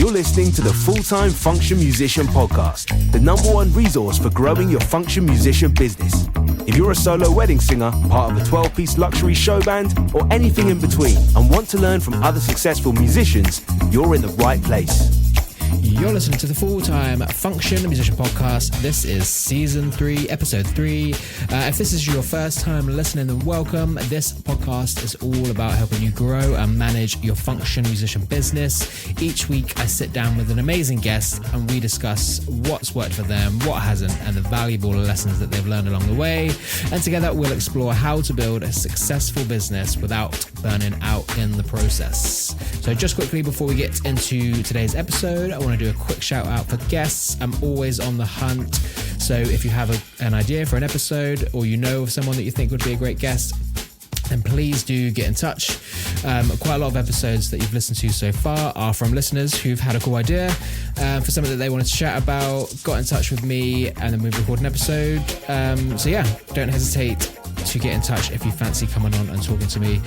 You're listening to the Full-Time Function Musician Podcast, the #1 resource for growing your function musician business. If you're a solo wedding singer, part of a 12-piece luxury show band, or anything in between, and want to learn from other successful musicians, you're in the right place. You're listening to the Full-Time Function Musician Podcast. This is Season 3, Episode 3. If this is your first time listening, then welcome. This podcast is all about helping you grow and manage your function musician business. Each week, I sit down with an amazing guest and we discuss what's worked for them, what hasn't, and the valuable lessons that they've learned along the way. And together, we'll explore how to build a successful business without burning out in the process. So just quickly, before we get into today's episode, I want to do a quick shout out for guests. I'm always on the hunt. So if you have an idea for an episode or you know of someone that you think would be a great guest, then please do get in touch. Quite a lot of episodes that you've listened to so far are from listeners who've had a cool idea for something that they wanted to chat about, got in touch with me, and then we record an episode. So yeah, don't hesitate to get in touch if you fancy coming on and talking to me.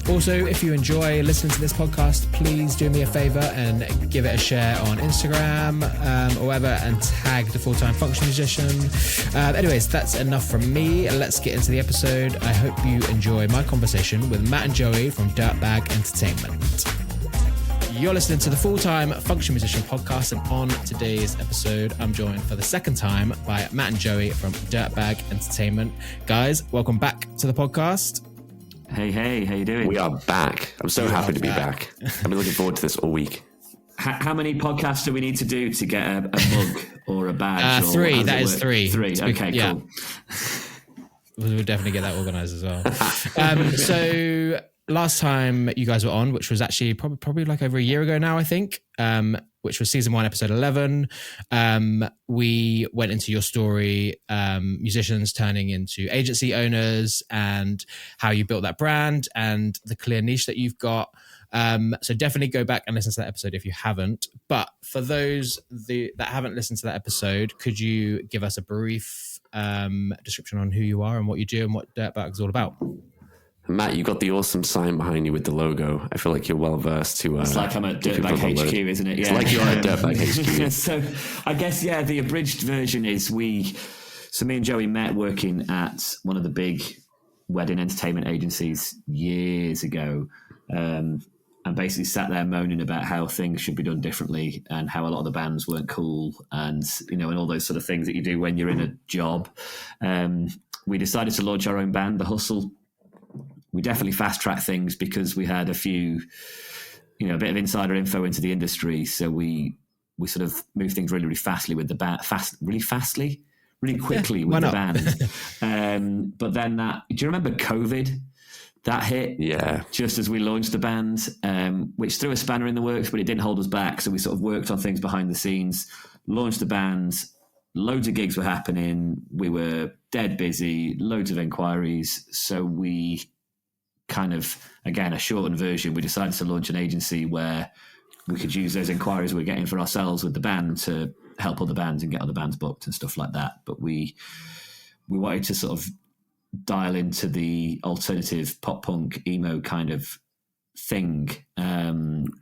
Also, if you enjoy listening to this podcast, please do me a favor and give it a share on Instagram or whatever, and tag the Full-Time Function Musician. Anyways, that's enough from me. Let's get into the episode. I hope you enjoy my conversation with Matt and Joey from Dirtbag Entertainment. You're listening to the Full-Time Function Musician Podcast, and on today's episode, I'm joined for the second time by Matt and Joey from Dirtbag Entertainment. Guys, welcome back to the podcast. Hey, how you doing? We are back. I'm so happy to be back. I've been looking forward to this all week. How many podcasts do we need to do to get a mug or a badge? Three. That is three. Okay, yeah. Cool. We'll definitely get that organised as well. So last time you guys were on, which was actually probably like over a year ago now, I think, which was Season 1, Episode 11, we went into your story, musicians turning into agency owners, and how you built that brand and the clear niche that you've got. So definitely go back and listen to that episode if you haven't. But for those that haven't listened to that episode, could you give us a brief description on who you are and what you do and what Dirtbag is all about? Matt, you got the awesome sign behind you with the logo. I feel like you're well versed to. It's like I'm at Dirtbag HQ, isn't it? Yeah. It's like you're at Dirtbag HQ. So I guess, yeah, the abridged version is me and Joey met working at one of the big wedding entertainment agencies years ago, and basically sat there moaning about how things should be done differently and how a lot of the bands weren't cool, and and all those sort of things that you do when you're in a job. We decided to launch our own band, The Hustle. We definitely fast-tracked things because we had a few, a bit of insider info into the industry. So we sort of moved things really, really fastly with the band, really quickly with the band. But then do you remember COVID? That hit just as we launched the band, which threw a spanner in the works, but it didn't hold us back. So we sort of worked on things behind the scenes, launched the band, loads of gigs were happening. We were dead busy, loads of inquiries. So we kind of, again, a shortened version, we decided to launch an agency where we could use those inquiries we're getting for ourselves with the band to help other bands and get other bands booked and stuff like that. But we wanted to sort of dial into the alternative pop punk emo kind of thing.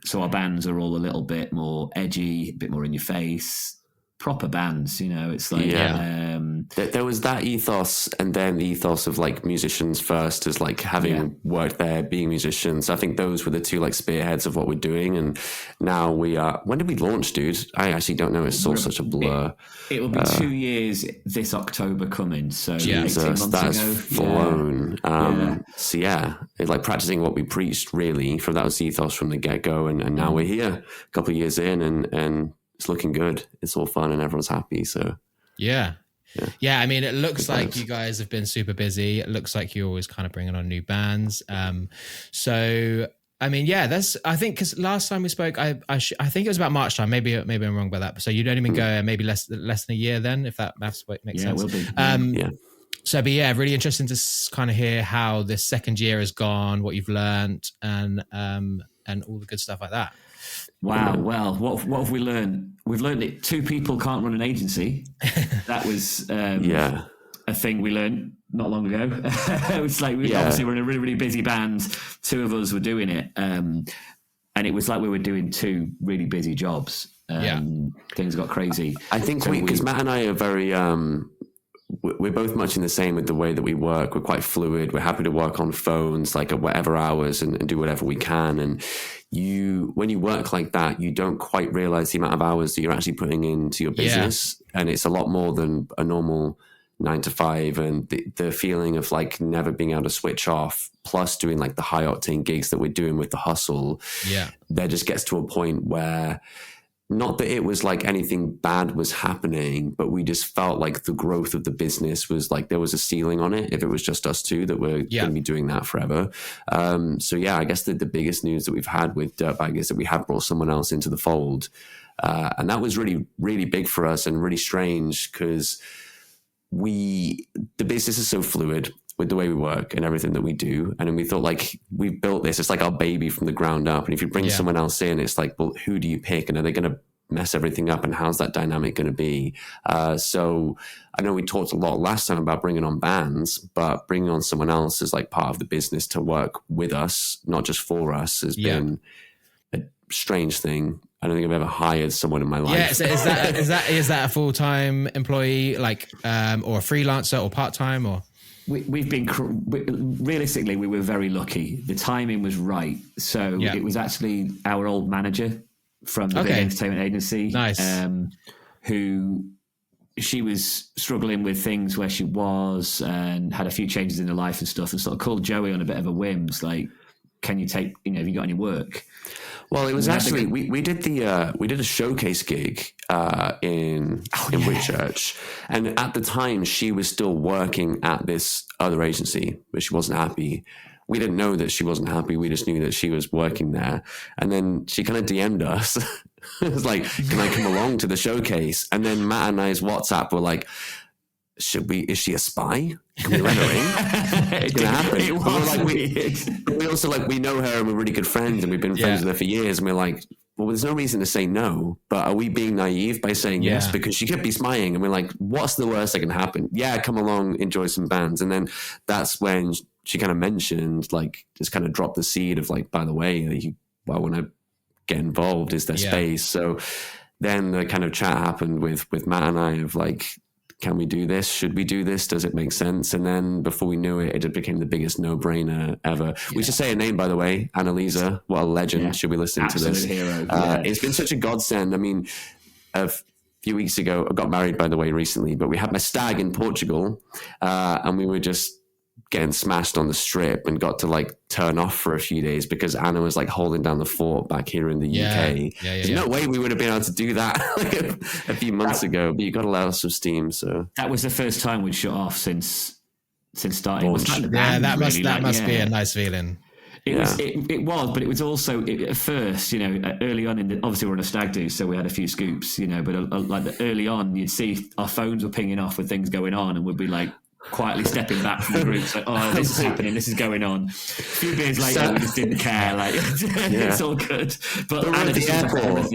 So our bands are all a little bit more edgy, a bit more in your face, proper bands, it's like there was that ethos, and then the ethos of like musicians first, as like having worked there, being musicians. I think those were the two like spearheads of what we're doing. And now we are. When did we launch, dude? I actually don't know. It's all such a blur. It will be 2 years this October coming. So Jesus, that's flown. So it's like practicing what we preached. Really, that was the ethos from the get go, and now we're here, a couple of years in, and it's looking good. It's all fun and everyone's happy. So yeah. I mean, it looks like you guys have been super busy. It looks like you're always kind of bringing on new bands. So I mean, I think because last time we spoke, I think it was about March time. Maybe I'm wrong about that. But so you'd only been going maybe less than a year then, if that maths makes sense. Yeah, it will be. So, but really interesting to kind of hear how this second year has gone, what you've learned, and all the good stuff like that. Wow. Well, what have we learned? We've learned that 2 people can't run an agency. That was a thing we learned not long ago. It's like we obviously were in a really, really busy band. 2 of us were doing it. And and it was like we were doing two really busy jobs. Things got crazy. I think because Matt and I are very, we're both much in the same with the way that we work. We're quite fluid. We're happy to work on phones, like at whatever hours, and do whatever we can. And when you work like that, you don't quite realize the amount of hours that you're actually putting into your business. And it's a lot more than a normal 9 to 5. And the feeling of like never being able to switch off, plus doing like the high octane gigs that we're doing with the hustle. Yeah. There just gets to a point where, not that it was like anything bad was happening, but we just felt like the growth of the business was like there was a ceiling on it if it was just us two, that we're going to be doing that forever. So yeah, I guess the biggest news that we've had with Dirtbag is that we have brought someone else into the fold. And that was really, really big for us and really strange because the business is so fluid with the way we work and everything that we do. And then we thought, like, we've built this, it's like our baby from the ground up. And if you bring someone else in, it's like, well, who do you pick? And are they going to mess everything up? And how's that dynamic going to be? So I know we talked a lot last time about bringing on bands, but bringing on someone else as like part of the business to work with us, not just for us, has been a strange thing. I don't think I've ever hired someone in my life. Yeah, so is that a full-time employee, like, or a freelancer or part-time, or? We've been, realistically, we were very lucky. The timing was right. So it was actually our old manager from the big entertainment agency. Nice. Who, she was struggling with things where she was and had a few changes in her life and stuff, and sort of called Joey on a bit of a whim. Like, can you take, have you got any work? Well, it was actually we did a showcase gig in Whitchurch, and at the time she was still working at this other agency, but she wasn't happy. We didn't know that she wasn't happy. We just knew that she was working there, and then she kind of DM'd us. It was like, "Can I come along to the showcase?" And then Matt and I's WhatsApp were like, is she a spy? Can we let her in? It's going to happen. It was we also like, we know her and we're really good friends and we've been friends with her for years. And we're like, well, there's no reason to say no, but are we being naive by saying yes? Because she could be spying. And we're like, what's the worst that can happen? Yeah, come along, enjoy some bands. And then that's when she kind of mentioned, like, just kind of dropped the seed of like, by the way, I want to get involved. Is there space? So then the kind of chat happened with Matt and I of like, can we do this? Should we do this? Does it make sense? And then before we knew it, it became the biggest no-brainer ever. Yeah. We should say her name, by the way, Annalisa. What a legend. Yeah. Should we listen to this? Hero. It's been such a godsend. I mean, a few weeks ago, I got married, by the way, recently, but we had my stag in Portugal, and we were just getting smashed on the strip and got to like turn off for a few days because Anna was like holding down the fort back here in the UK. There's no way we would have been able to do that like a few months ago, but you got to let off some steam. So that was the first time we'd shut off since starting. That must be a nice feeling. It was, but it was also at first, early on obviously we're on a stag do, so we had a few scoops, but early on you'd see our phones were pinging off with things going on and we'd be like, quietly stepping back from the group, like, oh, this is happening, this is going on. A few beers later, we just didn't care. Like, it's all good. But at the airport,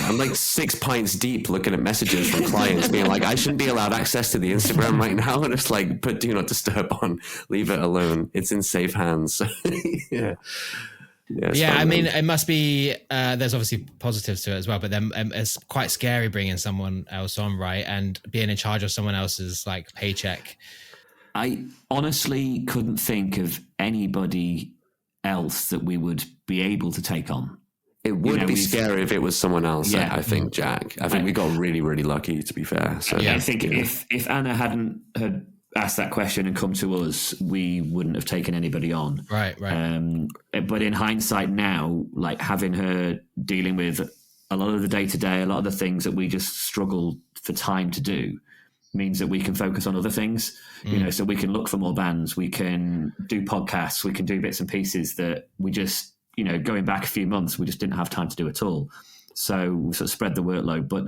I'm like 6 pints deep looking at messages from clients being like, I shouldn't be allowed access to the Instagram right now. And it's like, put do not disturb on, leave it alone. It's in safe hands. I mean, it must be, there's obviously positives to it as well, but then it's quite scary bringing someone else on, right? And being in charge of someone else's like paycheck. I honestly couldn't think of anybody else that we would be able to take on. It would be scary if it was someone else, I think, Jack. I think we got really, really lucky, to be fair. So I think if Anna hadn't had asked that question and come to us, we wouldn't have taken anybody on. Right. But in hindsight now, like having her dealing with a lot of the day-to-day, a lot of the things that we just struggle for time to do, means that we can focus on other things, so we can look for more bands, we can do podcasts, we can do bits and pieces that we just, going back a few months, we just didn't have time to do at all. So we sort of spread the workload, but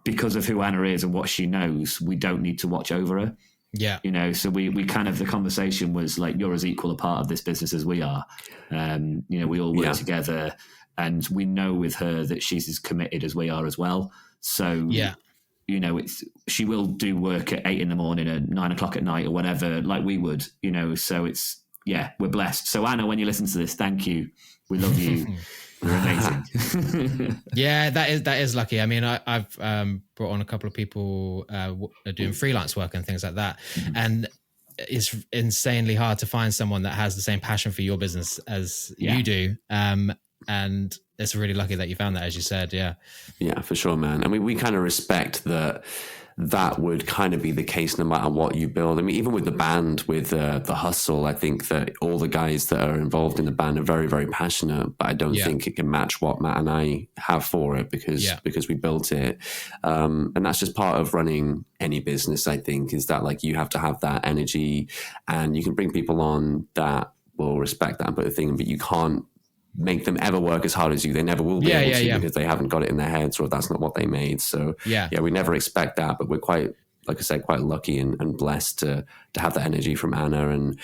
because of who Anna is and what she knows, we don't need to watch over her. Yeah. So we kind of, the conversation was like, you're as equal a part of this business as we are. We all work together, and we know with her that she's as committed as we are as well. So, she will do work at 8 a.m. or 9 o'clock at night or whatever, like we would, so it's, we're blessed. So Anna, when you listen to this, thank you. We love you. You're amazing. Yeah, that is lucky. I mean, I've brought on a couple of people doing freelance work and things like that, and it's insanely hard to find someone that has the same passion for your business as you do. And it's really lucky that you found that, as you said. Yeah, for sure, man. I mean, we kind of respect that would kind of be the case no matter what you build. I mean, even with the band, with the hustle, I think that all the guys that are involved in the band are very, very passionate, but I don't think it can match what Matt and I have for it because we built it. And that's just part of running any business, I think, is that like you have to have that energy, and you can bring people on that will respect that but you can't make them ever work as hard as you. They never will be able to because they haven't got it in their heads, or that's not what they made. So we never expect that, but we're quite, like I said, quite lucky and blessed to have that energy from Anna. And,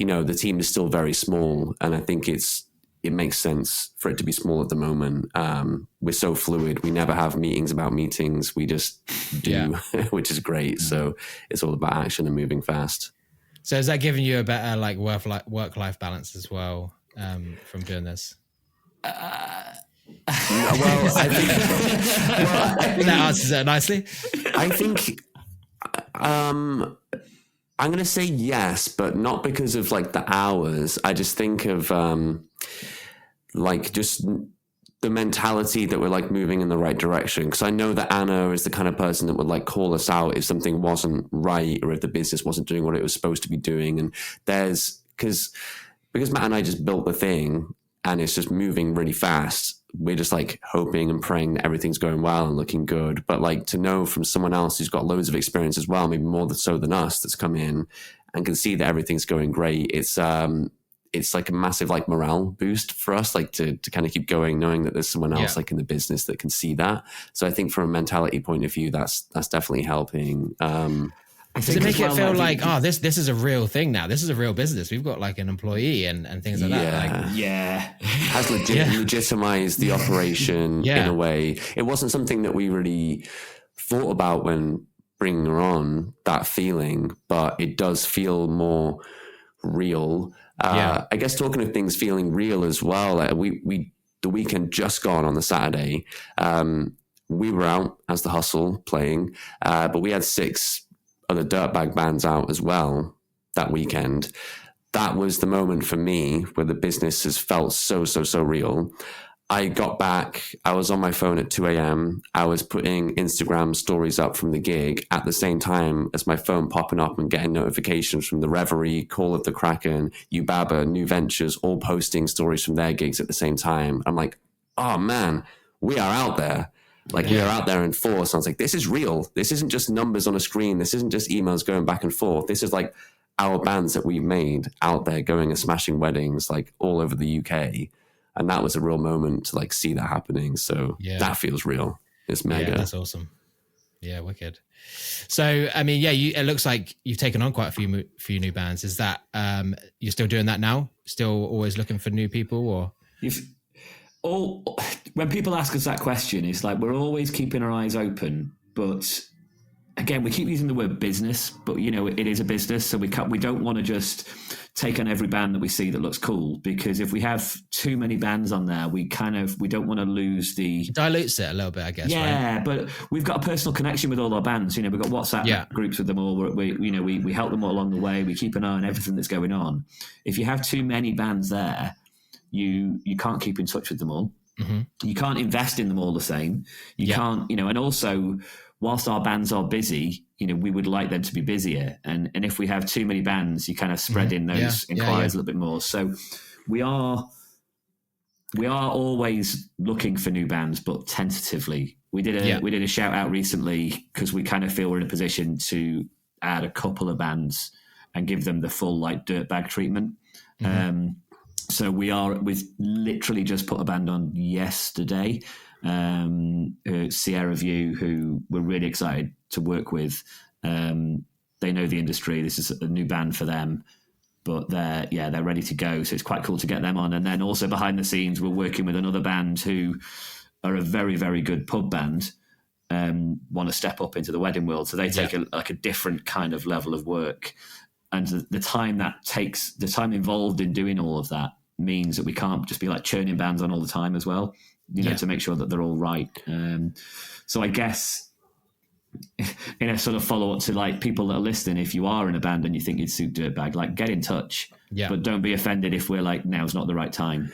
you know, the team is still very small, and I think it makes sense for it to be small at the moment. We're so fluid. We never have meetings about meetings. We just do, which is great. So it's all about action and moving fast. So is that giving you a better like work-life balance as well? From doing this? I think that answers it nicely. I think I'm going to say yes, but not because of like the hours. I just think of like just the mentality that we're like moving in the right direction. Because I know that Anna is the kind of person that would like call us out if something wasn't right or if the business wasn't doing what it was supposed to be doing. And because Matt and I just built the thing and it's just moving really fast, we're just like hoping and praying that everything's going well and looking good. But like to know from someone else who's got loads of experience as well, maybe more so than us, that's come in and can see that everything's going great. It's like a massive like morale boost for us, like to kind of keep going, knowing that there's someone else like in the business that can see that. So I think from a mentality point of view, that's definitely helping. Does it make it feel like, this is a real thing now? This is a real business. We've got like an employee and things like that. Has legitimized the operation in a way. It wasn't something that we really thought about when bringing her on, that feeling, but it does feel more real. I guess talking of things feeling real as well, we the weekend just gone on the Saturday, we were out as the Hustle playing, but we had 6 other Dirtbag bands out as well that weekend. That was the moment for me where the business has felt so real. I got back, I was on my phone at 2 a.m. I was putting Instagram stories up from the gig at the same time as my phone popping up and getting notifications from the Reverie, Call of the Kraken, Ubaba, New Ventures, all posting stories from their gigs at the same time. I'm like, oh man, we are out there. Like we are out there in force. I was like, this is real. This isn't just numbers on a screen. This isn't just emails going back and forth. This is like our bands that we've made out there going and smashing weddings like all over the UK. And that was a real moment to like see that happening. So that feels real. It's mega. Yeah, that's awesome. Yeah, wicked. So, I mean, it looks like you've taken on quite a few new bands. Is that, you're still doing that now? Still always looking for new people, or? When people ask us that question, it's like we're always keeping our eyes open. But again, we keep using the word business, but you know, it is a business. So we don't want to just take on every band that we see that looks cool, because if we have too many bands on there, we don't want to lose it dilutes it a little bit, I guess. Yeah, right? But we've got a personal connection with all our bands. You know, we've got WhatsApp groups with them all. We help them all along the way. We keep an eye on everything that's going on. If you have too many bands there, you can't keep in touch with them all. Mm-hmm. You can't invest in them all the same. You can't, you know, and also whilst our bands are busy, you know, we would like them to be busier. And if we have too many bands, you kind of spread in those inquiries a little bit more. So we are always looking for new bands, but tentatively. We did a shout out recently because we kind of feel we're in a position to add a couple of bands and give them the full like Dirtbag treatment. Mm-hmm. So we've literally just put a band on yesterday, Sierra View, who we're really excited to work with. They know the industry. This is a new band for them, but they're ready to go. So it's quite cool to get them on. And then also behind the scenes, we're working with another band who are a very, very good pub band, want to step up into the wedding world. So they take a different kind of level of work. and the time that takes, the time involved in doing all of that means that we can't just be like churning bands on all the time as well, you know, to make sure that they're all right. So I guess in a sort of follow up to like people that are listening, if you are in a band and you think you'd suit Dirtbag, like get in touch, but don't be offended if we're like, now's not the right time.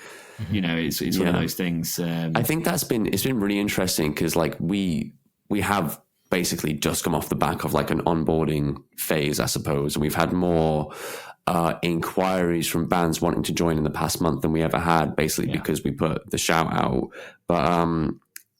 You know, it's one of those things. I think it's been really interesting because like we have basically just come off the back of like an onboarding phase, I suppose, and we've had more inquiries from bands wanting to join in the past month than we ever had, basically because we put the shout out. But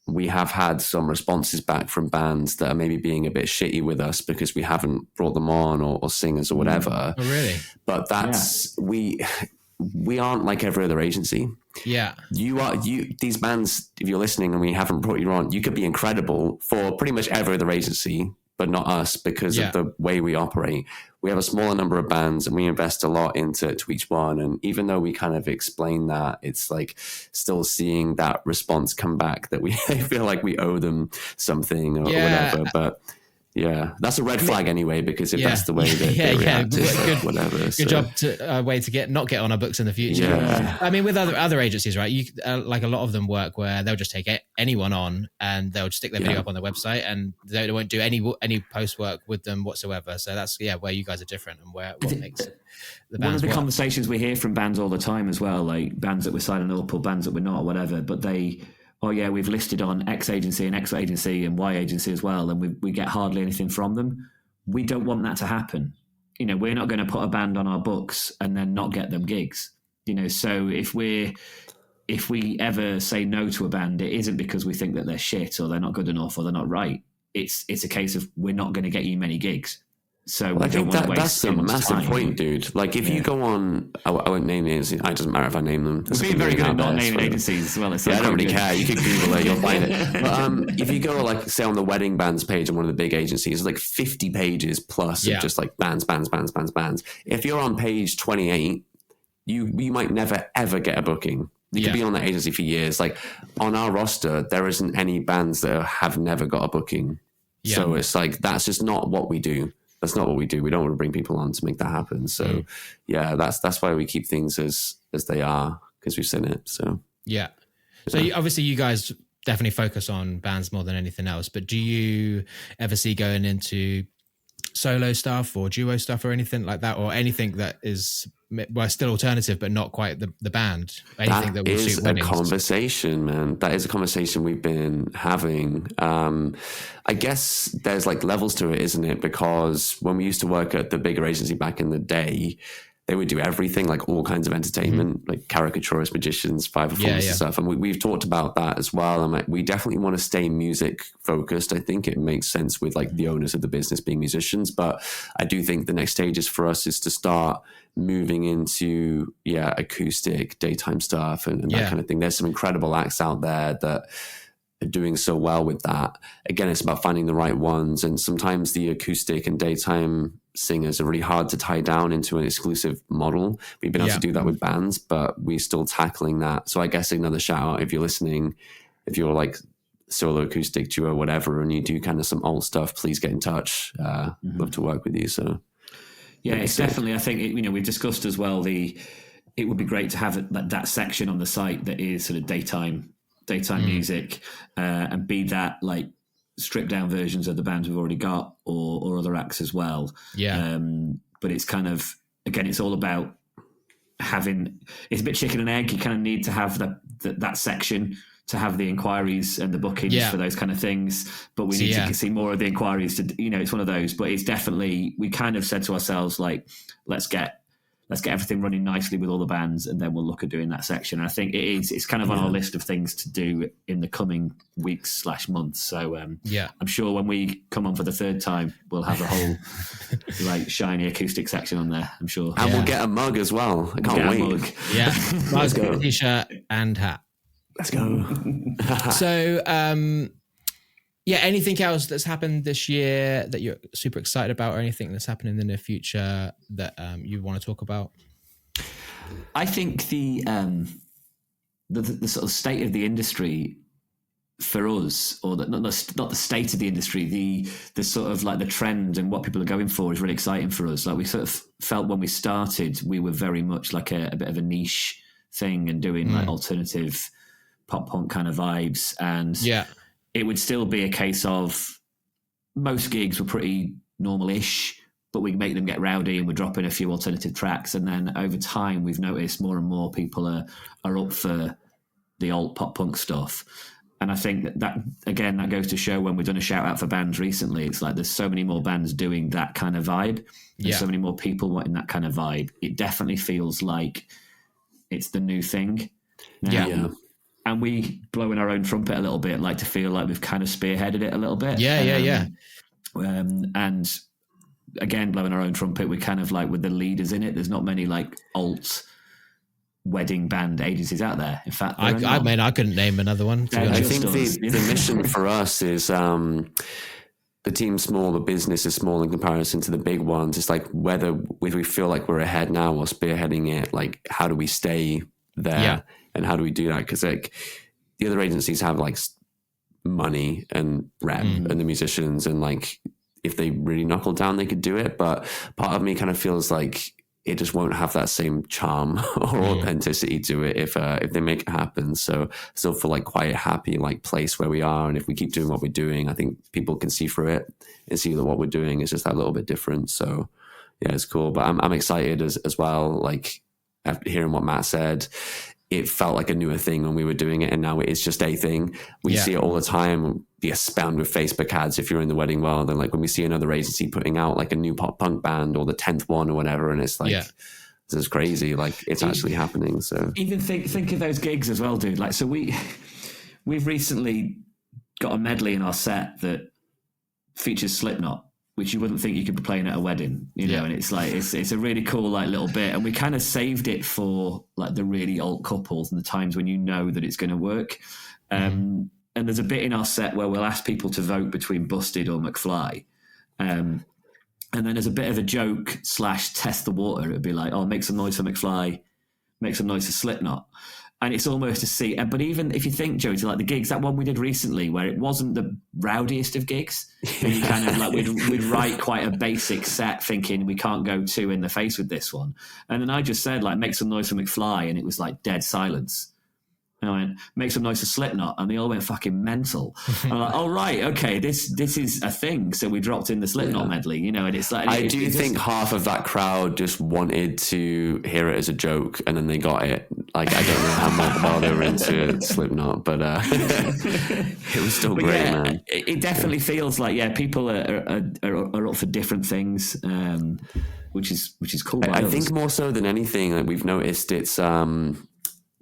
we have had some responses back from bands that are maybe being a bit shitty with us because we haven't brought them on or singers or whatever. Oh, really? But that's we aren't like every other agency. Yeah. These bands, if you're listening and we haven't brought you on, you could be incredible for pretty much every other agency, but not us because of the way we operate. We have a smaller number of bands and we invest a lot into each one. And even though we kind of explain that, it's like still seeing that response come back that we feel like we owe them something or whatever. But yeah, that's a red flag anyway, because if that's the way that they react, good, whatever. Good job to way to not get on our books in the future. Yeah. I mean, with other agencies, right? You like a lot of them work where they'll just take anyone on and they'll just stick their video up on their website and they won't do any post work with them whatsoever. So that's where you guys are different and what makes the bands one of the work. conversations we hear from bands all the time as well, like bands that we're signing up or bands that we're not or whatever, but we've listed on X agency and X agency and Y agency as well, and we get hardly anything from them. We don't want that to happen. You know, we're not going to put a band on our books and then not get them gigs. You know, so if we ever say no to a band, it isn't because we think that they're shit or they're not good enough or they're not right. It's a case of we're not going to get you many gigs. So I think that's a massive point, dude. Like if you go on, I won't name names. It doesn't matter if I name them. We're being very good at not naming agencies as well. I don't really care. You can Google it, you'll find it. But if you go like say on the wedding bands page on one of the big agencies, it's like 50 pages plus of just like bands. If you're on page 28, you might never ever get a booking. You could be on that agency for years. Like on our roster, there isn't any bands that have never got a booking. Yeah. So it's like that's just not what we do. That's not what we do. We don't want to bring people on to make that happen. So that's why we keep things as they are, because we've seen it. So So obviously you guys definitely focus on bands more than anything else, but do you ever see going into solo stuff or duo stuff or anything like that, or anything that is still alternative but not quite the band? Anything that will suit weddings? That is a conversation, man. That is a conversation we've been having. I guess there's like levels to it, isn't it? Because when we used to work at the bigger agency back in the day, they would do everything, like all kinds of entertainment, like caricaturist magicians, 5 performances and stuff. And we've talked about that as well. And like, we definitely want to stay music focused. I think it makes sense with like the owners of the business being musicians. But I do think the next stages for us is to start moving into, acoustic, daytime stuff and that kind of thing. There's some incredible acts out there that are doing so well with that. Again, it's about finding the right ones. And sometimes the acoustic and daytime singers are really hard to tie down into an exclusive model. We've been able to do that with bands, but we're still tackling that. So I guess another shout out, if you're listening, if you're like solo acoustic duo, whatever, and you do kind of some old stuff, please get in touch. Love to work with you. So it's definitely, I think, we've discussed as well, it would be great to have that section on the site that is sort of daytime music, and be that like stripped down versions of the bands we've already got or other acts as well. But it's kind of, again, it's all about it's a bit chicken and egg. You kind of need to have that section to have the inquiries and the bookings for those kind of things, but we need to see more of the inquiries to, it's one of those. But it's definitely, we kind of said to ourselves, like, let's get everything running nicely with all the bands, and then we'll look at doing that section. And I think it's kind of on our list of things to do in the coming weeks/months. So I'm sure when we come on for the third time, we'll have a whole like shiny acoustic section on there, I'm sure. And we'll get a mug as well. I can't wait. Let's go. T-shirt and hat. Let's go. So anything else that's happened this year that you're super excited about, or anything that's happening in the near future that you want to talk about? I think the sort of state of the industry for us, or not the state of the industry, the sort of like the trend and what people are going for is really exciting for us. Like we sort of felt when we started, we were very much like a bit of a niche thing and doing like alternative pop punk kind of vibes. And it would still be a case of most gigs were pretty normal-ish, but we make them get rowdy and we're dropping a few alternative tracks. And then over time, we've noticed more and more people are up for the old pop punk stuff. And I think that again, that goes to show when we've done a shout out for bands recently, it's like there's so many more bands doing that kind of vibe. There's so many more people wanting that kind of vibe. It definitely feels like it's the new thing now. Yeah. And we blow in our own trumpet a little bit, like to feel like we've kind of spearheaded it a little bit. And again, blowing our own trumpet, we're kind of like with the leaders in it. There's not many like alt wedding band agencies out there. In fact, I couldn't name another one. I think the mission for us is the team's small, the business is small in comparison to the big ones. It's like whether we feel like we're ahead now or spearheading it, like how do we stay there and how do we do that? Because like the other agencies have like money and rep and the musicians, and like if they really knuckle down, they could do it. But part of me kind of feels like it just won't have that same charm or authenticity to it if they make it happen. So still feel like quite a happy like place where we are. And if we keep doing what we're doing, I think people can see through it and see that what we're doing is just that little bit different. So yeah, it's cool. But I'm excited as well. Like after hearing what Matt said, it felt like a newer thing when we were doing it, and now it is just a thing. We see it all the time. Be spammed with Facebook ads if you're in the wedding world, and like when we see another agency putting out like a new pop punk band or the 10th one or whatever, and it's like this is crazy. Like it's actually happening. So even think of those gigs as well, dude. Like so we've recently got a medley in our set that features Slipknot, which you wouldn't think you could be playing at a wedding, you know, and it's like, it's a really cool, like little bit. And we kind of saved it for like the really old couples and the times when you know that it's going to work. And there's a bit in our set where we'll ask people to vote between Busted or McFly. And then there's a bit of a joke / test the water. It'd be like, oh, make some noise for McFly, make some noise for Slipknot. And it's almost to see, but even if you think, Joey, to like the gigs, that one we did recently where it wasn't the rowdiest of gigs, and you kind of like, we'd write quite a basic set thinking we can't go too in the face with this one. And then I just said like, make some noise for McFly, and it was like dead silence. And I went, make some noise for Slipknot, and they all went fucking mental. I'm like, oh right, okay, this is a thing. So we dropped in the Slipknot medley, you know, and it's like I do think half of that crowd just wanted to hear it as a joke, and then they got it. Like I don't know how much while they were into Slipknot, but it was still great, man. It definitely feels like people are up for different things, which is cool. I think more so than anything, like we've noticed, it's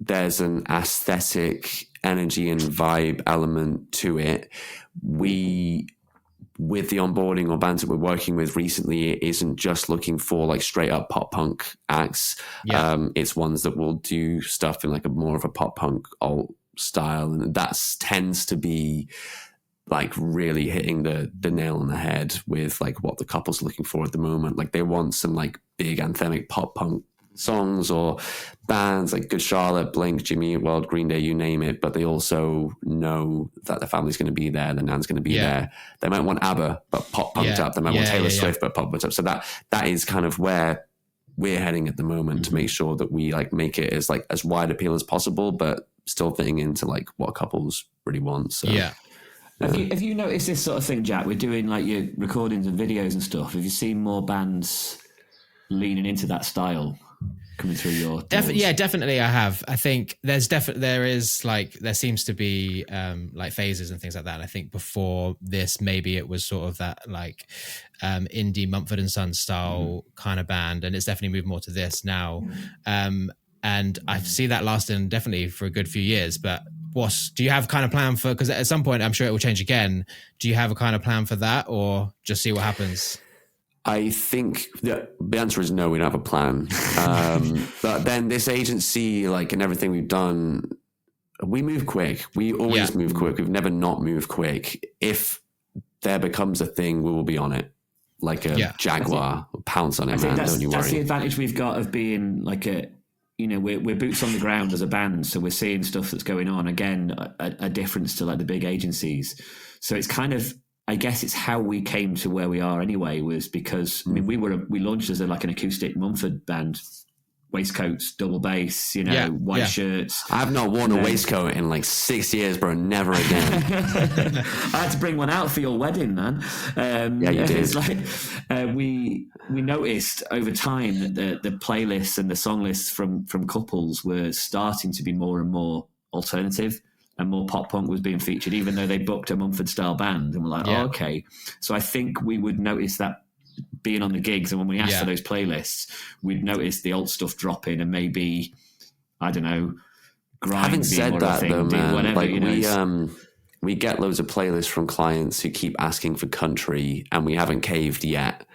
there's an aesthetic energy and vibe element to it. With the onboarding or bands that we're working with recently, it isn't just looking for like straight up pop punk acts. It's ones that will do stuff in like a more of a pop punk alt style, and that tends to be like really hitting the nail on the head with like what the couple's looking for at the moment. Like they want some like big anthemic pop punk songs or bands like Good Charlotte, Blink, Jimmy Eat World, Green Day, you name it, but they also know that the family's going to be there, the nan's going to be there. They might want ABBA but pop punked up, they might want Taylor Swift but pop punked up. So that is kind of where we're heading at the moment, to make sure that we like make it as like as wide appeal as possible, but still fitting into like what couples really want. So have you noticed this sort of thing, Jack? We're doing like your recordings and videos and stuff. Have you seen more bands leaning into that style coming through your definitely I have. I think there seems to be like phases and things like that, and I think before this maybe it was sort of that like indie Mumford & Sons style kind of band, and it's definitely moved more to this now. And I see that lasting definitely for a good few years. But do you have kind of plan for, because at some point I'm sure it will change again, do you have a kind of plan for that, or just see what happens? I think the answer is no, we don't have a plan. But then this agency, like, and everything we've done, we move quick. We always move quick. We've never not moved quick. If there becomes a thing, we will be on it. Like a jaguar, pounce on it, man. Don't you worry. That's the advantage we've got of being like a we're boots on the ground as a band, so we're seeing stuff that's going on. Again, a difference to like the big agencies. So it's kind of, I guess it's how we came to where we are anyway, was because we launched as like an acoustic Mumford band, waistcoats, double bass, white shirts. I have not worn a waistcoat in like 6 years, bro. Never again. I had to bring one out for your wedding, man. You did. It's like we noticed over time that the playlists and the song lists from couples were starting to be more and more alternative, and more pop punk was being featured, even though they booked a Mumford style band. And we're like, oh, okay. So I think we would notice that being on the gigs, and when we asked for those playlists, we'd notice the old stuff dropping, and maybe, I don't know, grind. Having said that, though, man, whatever, like we get loads of playlists from clients who keep asking for country, and we haven't caved yet.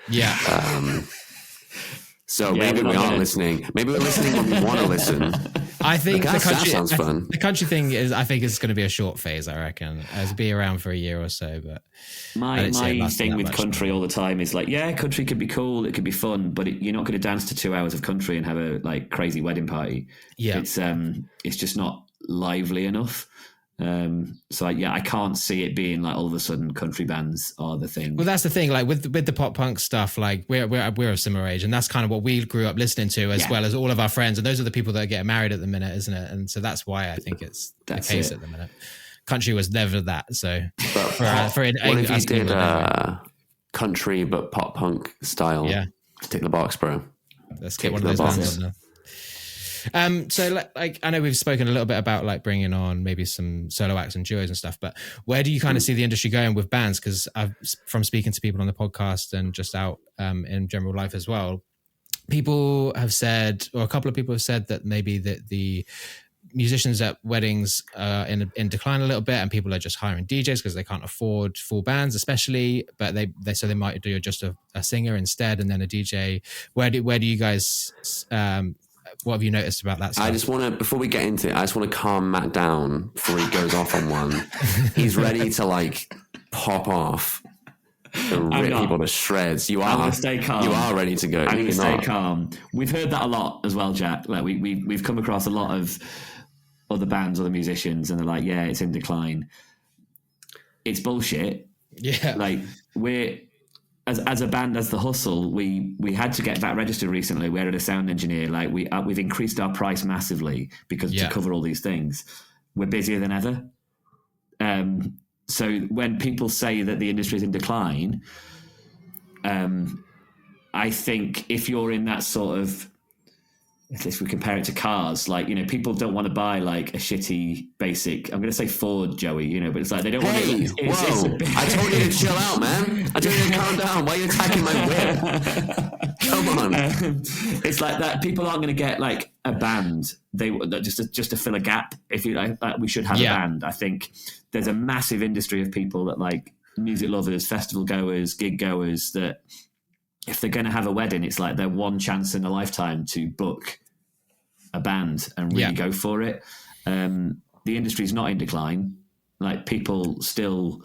So maybe we aren't listening. Maybe we're listening when we want to listen. I think that sounds fun. The country thing is, I think it's going to be a short phase. I reckon it'll be around for a year or so. But my thing with country all the time is like, country could be cool, it could be fun, but you're not going to dance to 2 hours of country and have a like crazy wedding party. It's just not lively enough. So I can't see it being like all of a sudden country bands are the thing. Well, that's the thing. Like with the pop punk stuff, like we're a similar age, and that's kind of what we grew up listening to, as well as all of our friends. And those are the people that are getting married at the minute, isn't it? And so that's why I think it's the case at the minute. Country was never that. So, what if you did country but pop punk style? Yeah, tick the box, bro. Let's get one of those bands on now. So like I know we've spoken a little bit about like bringing on maybe some solo acts and duos and stuff, but where do you kind of see the industry going with bands? Because from speaking to people on the podcast and just out in general life as well, people have said, or a couple of people have said, that maybe that the musicians at weddings are in decline a little bit, and people are just hiring DJs because they can't afford full bands, especially. But they might do just a singer instead, and then a DJ. Where do you guys? What have you noticed about that stuff? I just want to, before we get into it, I just want to calm Matt down before he goes off on one. He's ready to like pop off and rip people to shreds. I'm going to stay calm. You are ready to go. I'm going to stay calm. We've heard that a lot as well, Jack. Like we've come across a lot of other bands, other musicians, and they're like, yeah, it's in decline. It's bullshit. Yeah. Like we're, as a band, as The Hustle, we had to get VAT registered recently. We had a sound engineer. Like we've increased our price massively because to cover all these things. We're busier than ever. So when people say that the industry is in decline, I think if you're in that sort of, if we compare it to cars, like, people don't want to buy like a shitty basic, I'm going to say Ford, Joey, but it's like they don't want to. Whoa, I told you to chill out, man. I told you to calm down. Why are you attacking my whip? Come on. It's like that. People aren't going to get like a band. Just to fill a gap. If you like, we should have a band. I think there's a massive industry of people that like music lovers, festival goers, gig goers, that if they're going to have a wedding, it's like their one chance in a lifetime to book a band and really go for it. The industry's not in decline. Like, people still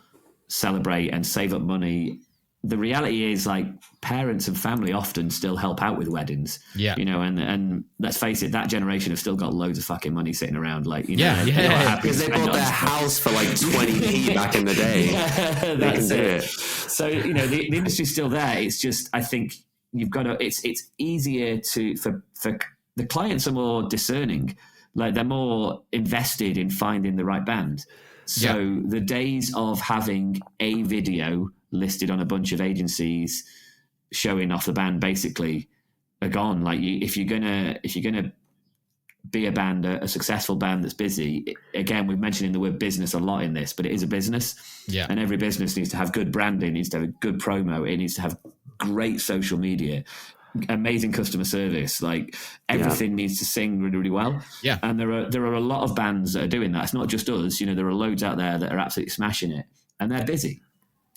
celebrate and save up money. The reality is, like, parents and family often still help out with weddings. Yeah. And let's face it, that generation have still got loads of fucking money sitting around. Like, because they bought their house for like 20p back in the day. They can do it. So, the industry's still there. It's just, I think you've got to, it's easier for the clients are more discerning. Like, they're more invested in finding the right band. So the days of having a video listed on a bunch of agencies showing off the band basically are gone. Like, if you're gonna be a band, a successful band that's busy, again, we've mentioned the word business a lot in this, but it is a business. Yeah. And every business needs to have good branding, needs to have a good promo, it needs to have great social media, amazing customer service. Like, everything needs to sing really, really well. Yeah. And there are a lot of bands that are doing that. It's not just us. There are loads out there that are absolutely smashing it, and they're busy.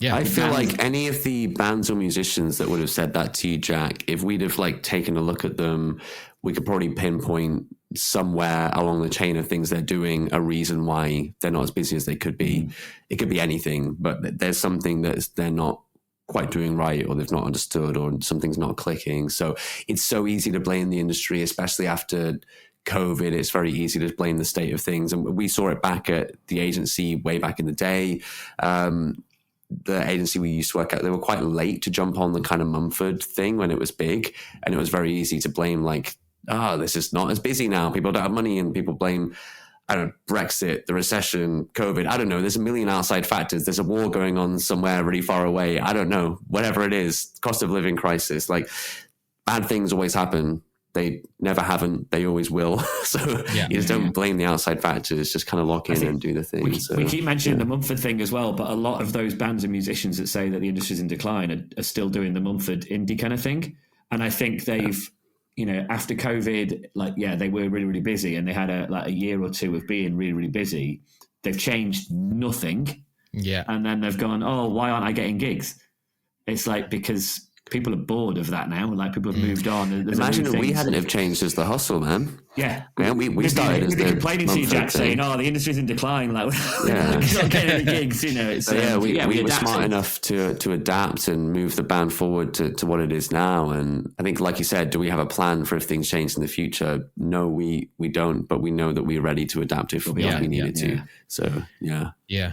Yeah, I feel like any of the bands or musicians that would have said that to you, Jack, if we'd have like taken a look at them, we could probably pinpoint somewhere along the chain of things they're doing a reason why they're not as busy as they could be. It could be anything, but there's something that they're not quite doing right, or they've not understood, or something's not clicking. So it's so easy to blame the industry, especially after COVID, it's very easy to blame the state of things. And we saw it back at the agency way back in the day. The agency we used to work at, they were quite late to jump on the kind of Mumford thing when it was big. And it was very easy to blame, like, this is not as busy now. People don't have money, and people blame, I don't know, Brexit, the recession, COVID. I don't know. There's a million outside factors. There's a war going on somewhere really far away. I don't know. Whatever it is, cost of living crisis, like bad things always happen. They never haven't. They always will. So you just don't blame the outside factors. Just kind of lock in and do the thing. We keep mentioning the Mumford thing as well, but a lot of those bands and musicians that say that the industry's in decline are still doing the Mumford indie kind of thing. And I think they've, after COVID, they were really, really busy, and they had a year or two of being really, really busy. They've changed nothing. Yeah. And then they've gone, why aren't I getting gigs? It's like, because people are bored of that now. Like, people have moved on. Imagine if we hadn't have changed as the hustle, man. Yeah. We started as the complaining to you, Jack, saying, the industry's in decline. Like, we're not getting any gigs, It's, we were smart enough to adapt and move the band forward to what it is now. And I think, like you said, do we have a plan for if things change in the future? No, we don't, but we know that we're ready to adapt if we needed to. So, yeah. Yeah.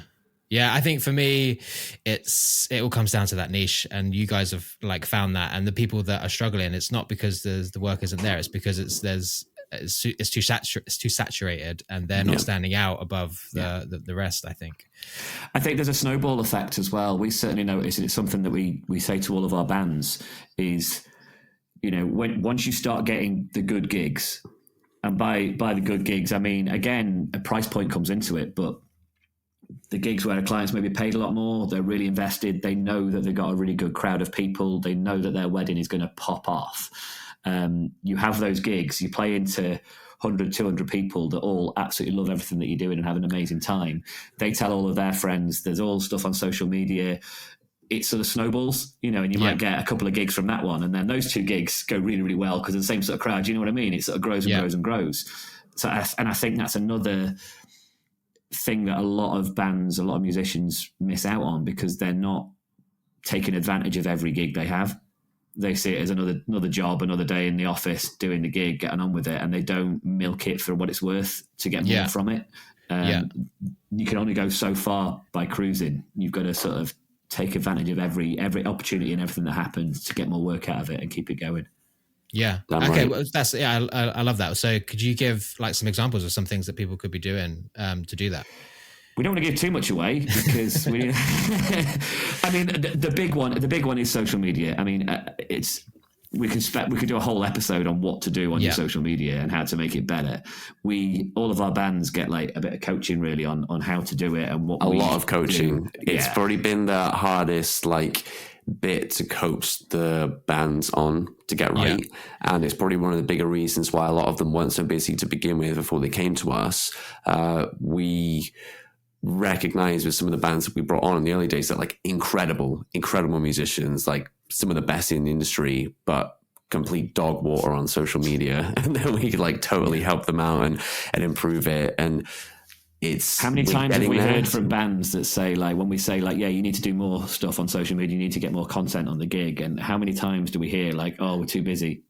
Yeah, I think for me, it all comes down to that niche, and you guys have found that. And the people that are struggling, it's not because the work isn't there; it's because it's too saturated, and they're not standing out above the rest. I think there's a snowball effect as well. We certainly notice, and it's something that we say to all of our bands is, once you start getting the good gigs, and by the good gigs, I mean, again, a price point comes into it, but the gigs where the clients maybe paid a lot more, they're really invested, they know that they've got a really good crowd of people, they know that their wedding is going to pop off. You have those gigs, you play into 100, 200 people that all absolutely love everything that you're doing and have an amazing time. They tell all of their friends, there's all stuff on social media. It sort of snowballs, and you might get a couple of gigs from that one, and then those two gigs go really, really well because of the same sort of crowd. You know what I mean? It sort of grows and grows and grows. So, and I think that's another thing that a lot of bands, a lot of musicians miss out on, because they're not taking advantage of every gig they have. They see it as another job, another day in the office doing the gig, getting on with it, and they don't milk it for what it's worth to get more from it. You can only go so far by cruising. You've got to sort of take advantage of every opportunity and everything that happens to get more work out of it and keep it going. Yeah. Okay. Well, that's I love that. So, could you give some examples of some things that people could be doing to do that? We don't want to give too much away because we. I mean, the big one is social media. I mean, we could do a whole episode on what to do on your social media and how to make it better. All of our bands get a bit of coaching really on how to do it and what. A lot of coaching. Do. It's probably been the hardest bit to coach the bands on to get right, and it's probably one of the bigger reasons why a lot of them weren't so busy to begin with before they came to us. We recognized with some of the bands that we brought on in the early days that incredible musicians, some of the best in the industry, but complete dog water on social media, and then we could totally help them out and improve it. And it's how many times have we heard from bands that say when we say you need to do more stuff on social media, you need to get more content on the gig, and how many times do we hear we're too busy?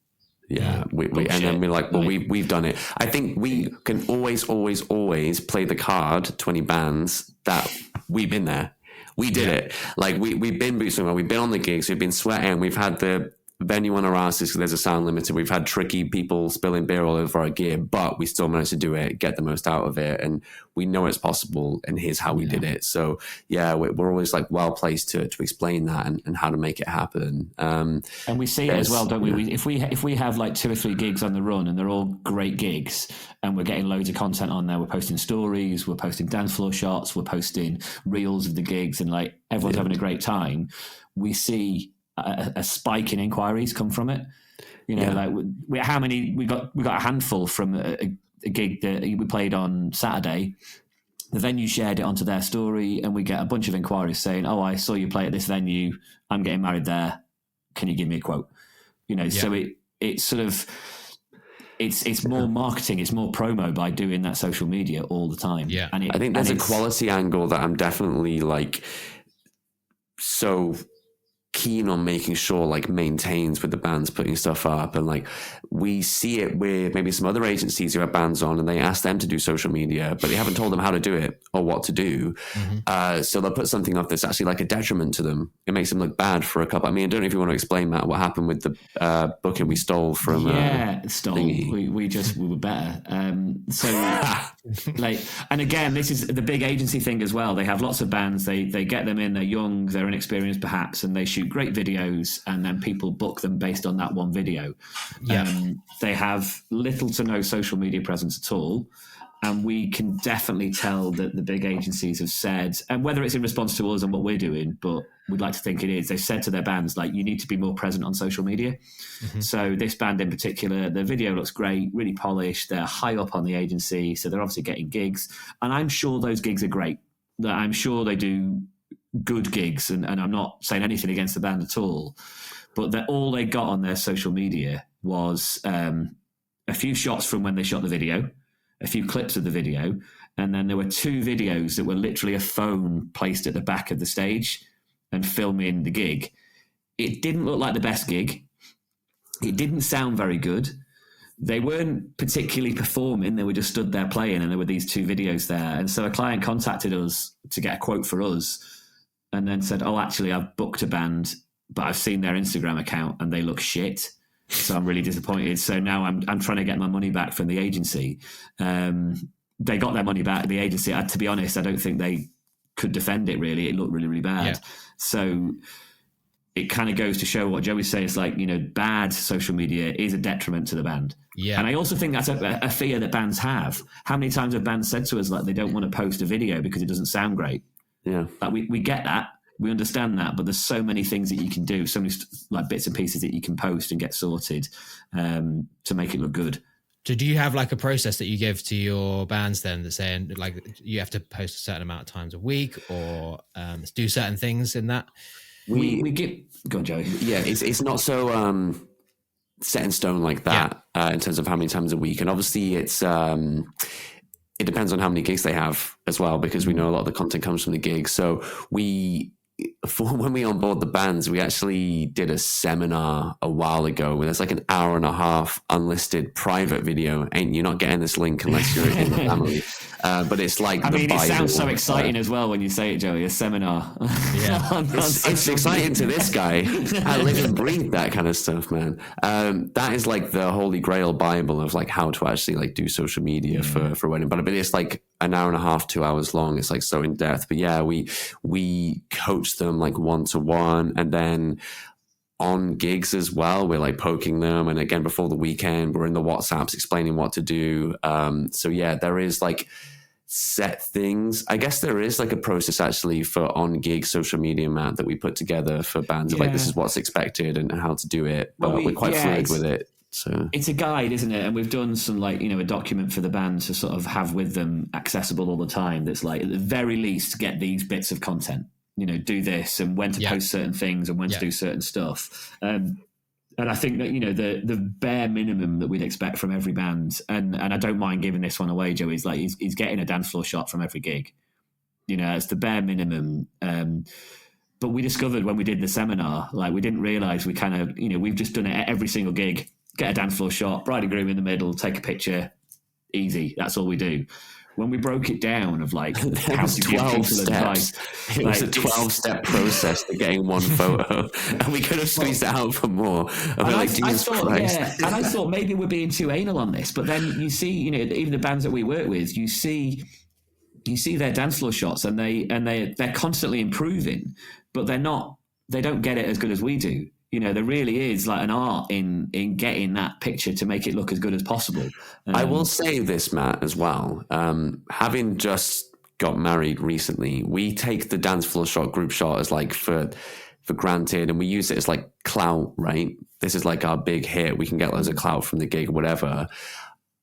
Yeah, we and then we're we've done it. I think we can always play the card 20 bands that we've been there. We did it. We've been boots on the ground, we've been on the gigs, we've been sweating, we've had the venue on our asses because there's a sound limiter. We've had tricky people spilling beer all over our gear, but we still managed to do it, get the most out of it, and we know it's possible, and here's how we did it. So we're always well placed to explain that and how to make it happen. And we see it as well, don't we? If we have 2 or 3 gigs on the run and they're all great gigs and we're getting loads of content on there, we're posting stories, we're posting dance floor shots, we're posting reels of the gigs, and everyone's having a great time, we see a spike in inquiries come from it. How many we got a handful from a gig that we played on Saturday. The venue shared it onto their story, and we get a bunch of inquiries saying, I saw you play at this venue, I'm getting married there, can you give me a quote? So it's sort of it's more marketing, it's more promo by doing that social media all the time. I think there's a quality angle that I'm definitely so keen on making sure like maintains with the bands putting stuff up, and like we see it with maybe some other agencies who have bands on and they ask them to do social media, but they haven't told them how to do it or what to do. So they'll put something up that's actually like a detriment to them. It makes them look bad for a couple. I mean, I don't know if you want to explain, Matt, what happened with the booking we stole from we were better. Like, and again, this is the big agency thing as well. They have lots of bands, they get them in, they're young, they're inexperienced perhaps, and they shoot great videos, and then people book them based on that one video. They have little to no social media presence at all, and we can definitely tell that the big agencies have said, and whether it's in response to us and what we're doing, but we'd like to think it is, they've said to their bands, like, you need to be more present on social media. So this band in particular, the video looks great, really polished, they're high up on the agency, so they're obviously getting gigs, and I'm sure those gigs are great. I'm sure they do good gigs, and I'm not saying anything against the band at all, but all they got on their social media was a few shots from when they shot the video, a few clips of the video, and then there were 2 videos that were literally a phone placed at the back of the stage and filming the gig. It didn't look like the best gig. It didn't sound very good. They weren't particularly performing. They were just stood there playing, and there were these 2 videos there. And so a client contacted us to get a quote for us, and then said, oh, actually, I've booked a band, but I've seen their Instagram account and they look shit. So I'm really disappointed. So now I'm trying to get my money back from the agency. They got their money back. The agency, to be honest, I don't think they could defend it really. It looked really, really bad. So it kind of goes to show what Joey's saying. It's like, bad social media is a detriment to the band. And I also think that's a fear that bands have. How many times have bands said to us, like, they don't want to post a video because it doesn't sound great? Like, we get that. We understand that, but there's so many things that you can do, so many like bits and pieces that you can post and get sorted to make it look good. So do you have like a process that you give to your bands then that's saying like you have to post a certain amount of times a week or do certain things in that? We give... Go on, Joey. Yeah, it's not so set in stone like that in terms of how many times a week. And obviously it's... it depends on how many gigs they have as well, because we know a lot of the content comes from the gigs. So when we onboard the bands, we actually did a seminar a while ago where there's like an hour and a half unlisted private video. You're not getting this link unless you're in the family. But it's like, it sounds so exciting as well when you say it, Joey, a seminar. It's exciting to this guy. I live and breathe that kind of stuff, man. That is like the holy grail Bible of like how to actually like do social media for a wedding. But it's like an hour and a half, 2 hours long. It's like so in depth. But yeah, we coach them like 1-to-1, and then on gigs as well, we're like poking them, and again before the weekend we're in the WhatsApps explaining what to do. So yeah, there is like set things. I guess there is like a process actually for on gig social media, Matt, that we put together for bands. Like, this is what's expected and how to do it, but we're quite fluid with it. So it's a guide, isn't it? And we've done some like, a document for the band to sort of have with them accessible all the time. That's like, at the very least, get these bits of content, do this and when to post certain things and when to do certain stuff. And I think that, the bare minimum that we'd expect from every band, and I don't mind giving this one away, Joey, is like, he's getting a dance floor shot from every gig. It's the bare minimum. But we discovered when we did the seminar, like, we didn't realize we kind of, we've just done it at every single gig. Get a dance floor shot, bride and groom in the middle, take a picture, easy. That's all we do. When we broke it down of like how to give people advice, it was a 12-step process to getting one photo, and we could have squeezed it out for more. I thought maybe we're being too anal on this, but then you see, even the bands that we work with, you see their dance floor shots, and they're constantly improving, but they don't get it as good as we do. There really is like an art in getting that picture to make it look as good as possible. I will say this, Matt, as well. Having just got married recently, we take the dance floor shot, group shot as like for granted, and we use it as like clout, right? This is like our big hit. We can get loads of clout from the gig or whatever.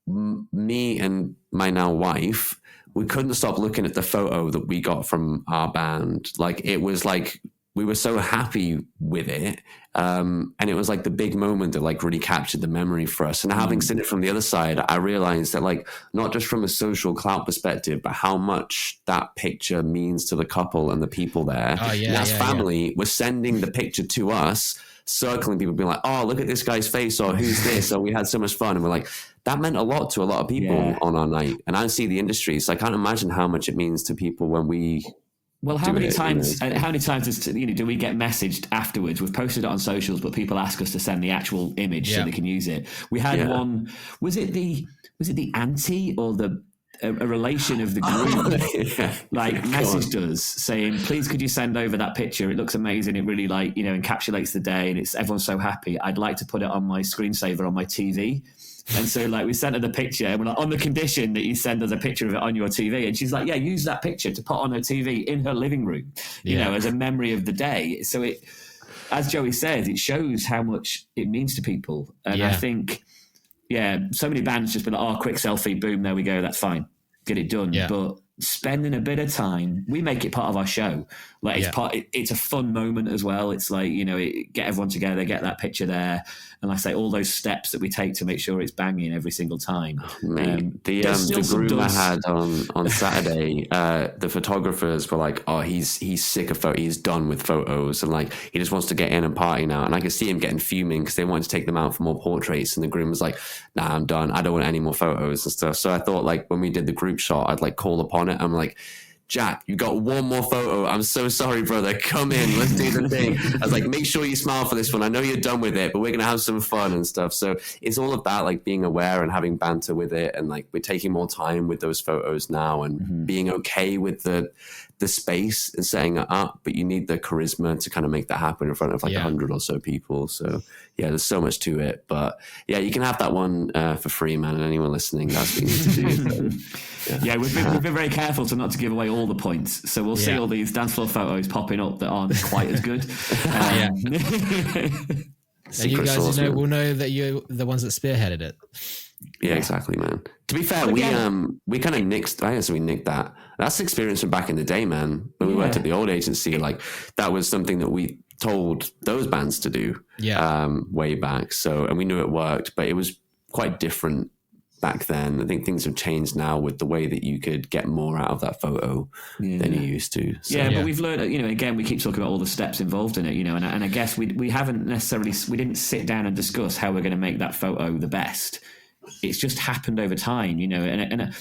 Me and my now wife, we couldn't stop looking at the photo that we got from our band. Like, it was like, we were so happy with it. And it was like the big moment that like really captured the memory for us. And having seen it from the other side, I realized that like, not just from a social clout perspective, but how much that picture means to the couple and the people there. And as family, we're sending the picture to us, circling people, being like, oh, look at this guy's face, or who's this, or we had so much fun. And we're like, that meant a lot to a lot of people on our night. And I see the industry, so I can't imagine how much it means to people when we... Well, how many times do we get messaged afterwards? We've posted it on socials, but people ask us to send the actual image so they can use it. We had one. Was it the auntie or a relation of the group? Messaged us saying, "Please, could you send over that picture? It looks amazing. It really encapsulates the day, and everyone's so happy. I'd like to put it on my screensaver on my TV." And so we sent her the picture, and we're like, on the condition that you send us a picture of it on your TV. And she's like, yeah, use that picture to put on her TV in her living room, you know, as a memory of the day. So it, as Joey says, it shows how much it means to people. And I think, so many bands just be like, oh, quick selfie, boom, there we go, that's fine, get it done. Yeah. But spending a bit of time, we make it part of our show. Like it's a fun moment as well. It's like, you know, get everyone together, get that picture there. And like I say, all those steps that we take to make sure it's banging every single time. The groom I had on Saturday, the photographers were like, oh, he's sick of photos. He's done with photos. And like, he just wants to get in and party now. And I could see him getting fuming because they wanted to take them out for more portraits. And the groom was like, nah, I'm done. I don't want any more photos and stuff. So I thought like when we did the group shot, I'd like call upon it. I'm like, Jack, you got one more photo. I'm so sorry, brother. Come in. Let's do the thing. I was like, make sure you smile for this one. I know you're done with it, but we're going to have some fun and stuff. So it's all about like being aware and having banter with it. And like, we're taking more time with those photos now and being okay with the space and setting it up. But you need the charisma to kind of make that happen in front of like 100 or so people. So yeah, there's so much to it. But yeah, you can have that one for free, man. And anyone listening, that's what you need to do. So, we've been very careful not to give away all the points. So we'll see all these dance floor photos popping up that aren't quite as good. And you guys will know that you're the ones that spearheaded it. Yeah, exactly, man. To be fair, we kind of nicked. I guess we nicked that. That's the experience from back in the day, man. When we worked at the old agency, like that was something that we told those bands to do. Way back. So, and we knew it worked, but it was quite different back then. I think things have changed now with the way that you could get more out of that photo than you used to. So, but we've learned, you know, again, we keep talking about all the steps involved in it, you know, and I guess we haven't necessarily, we didn't sit down and discuss how we're going to make that photo the best. It's just happened over time, you know, and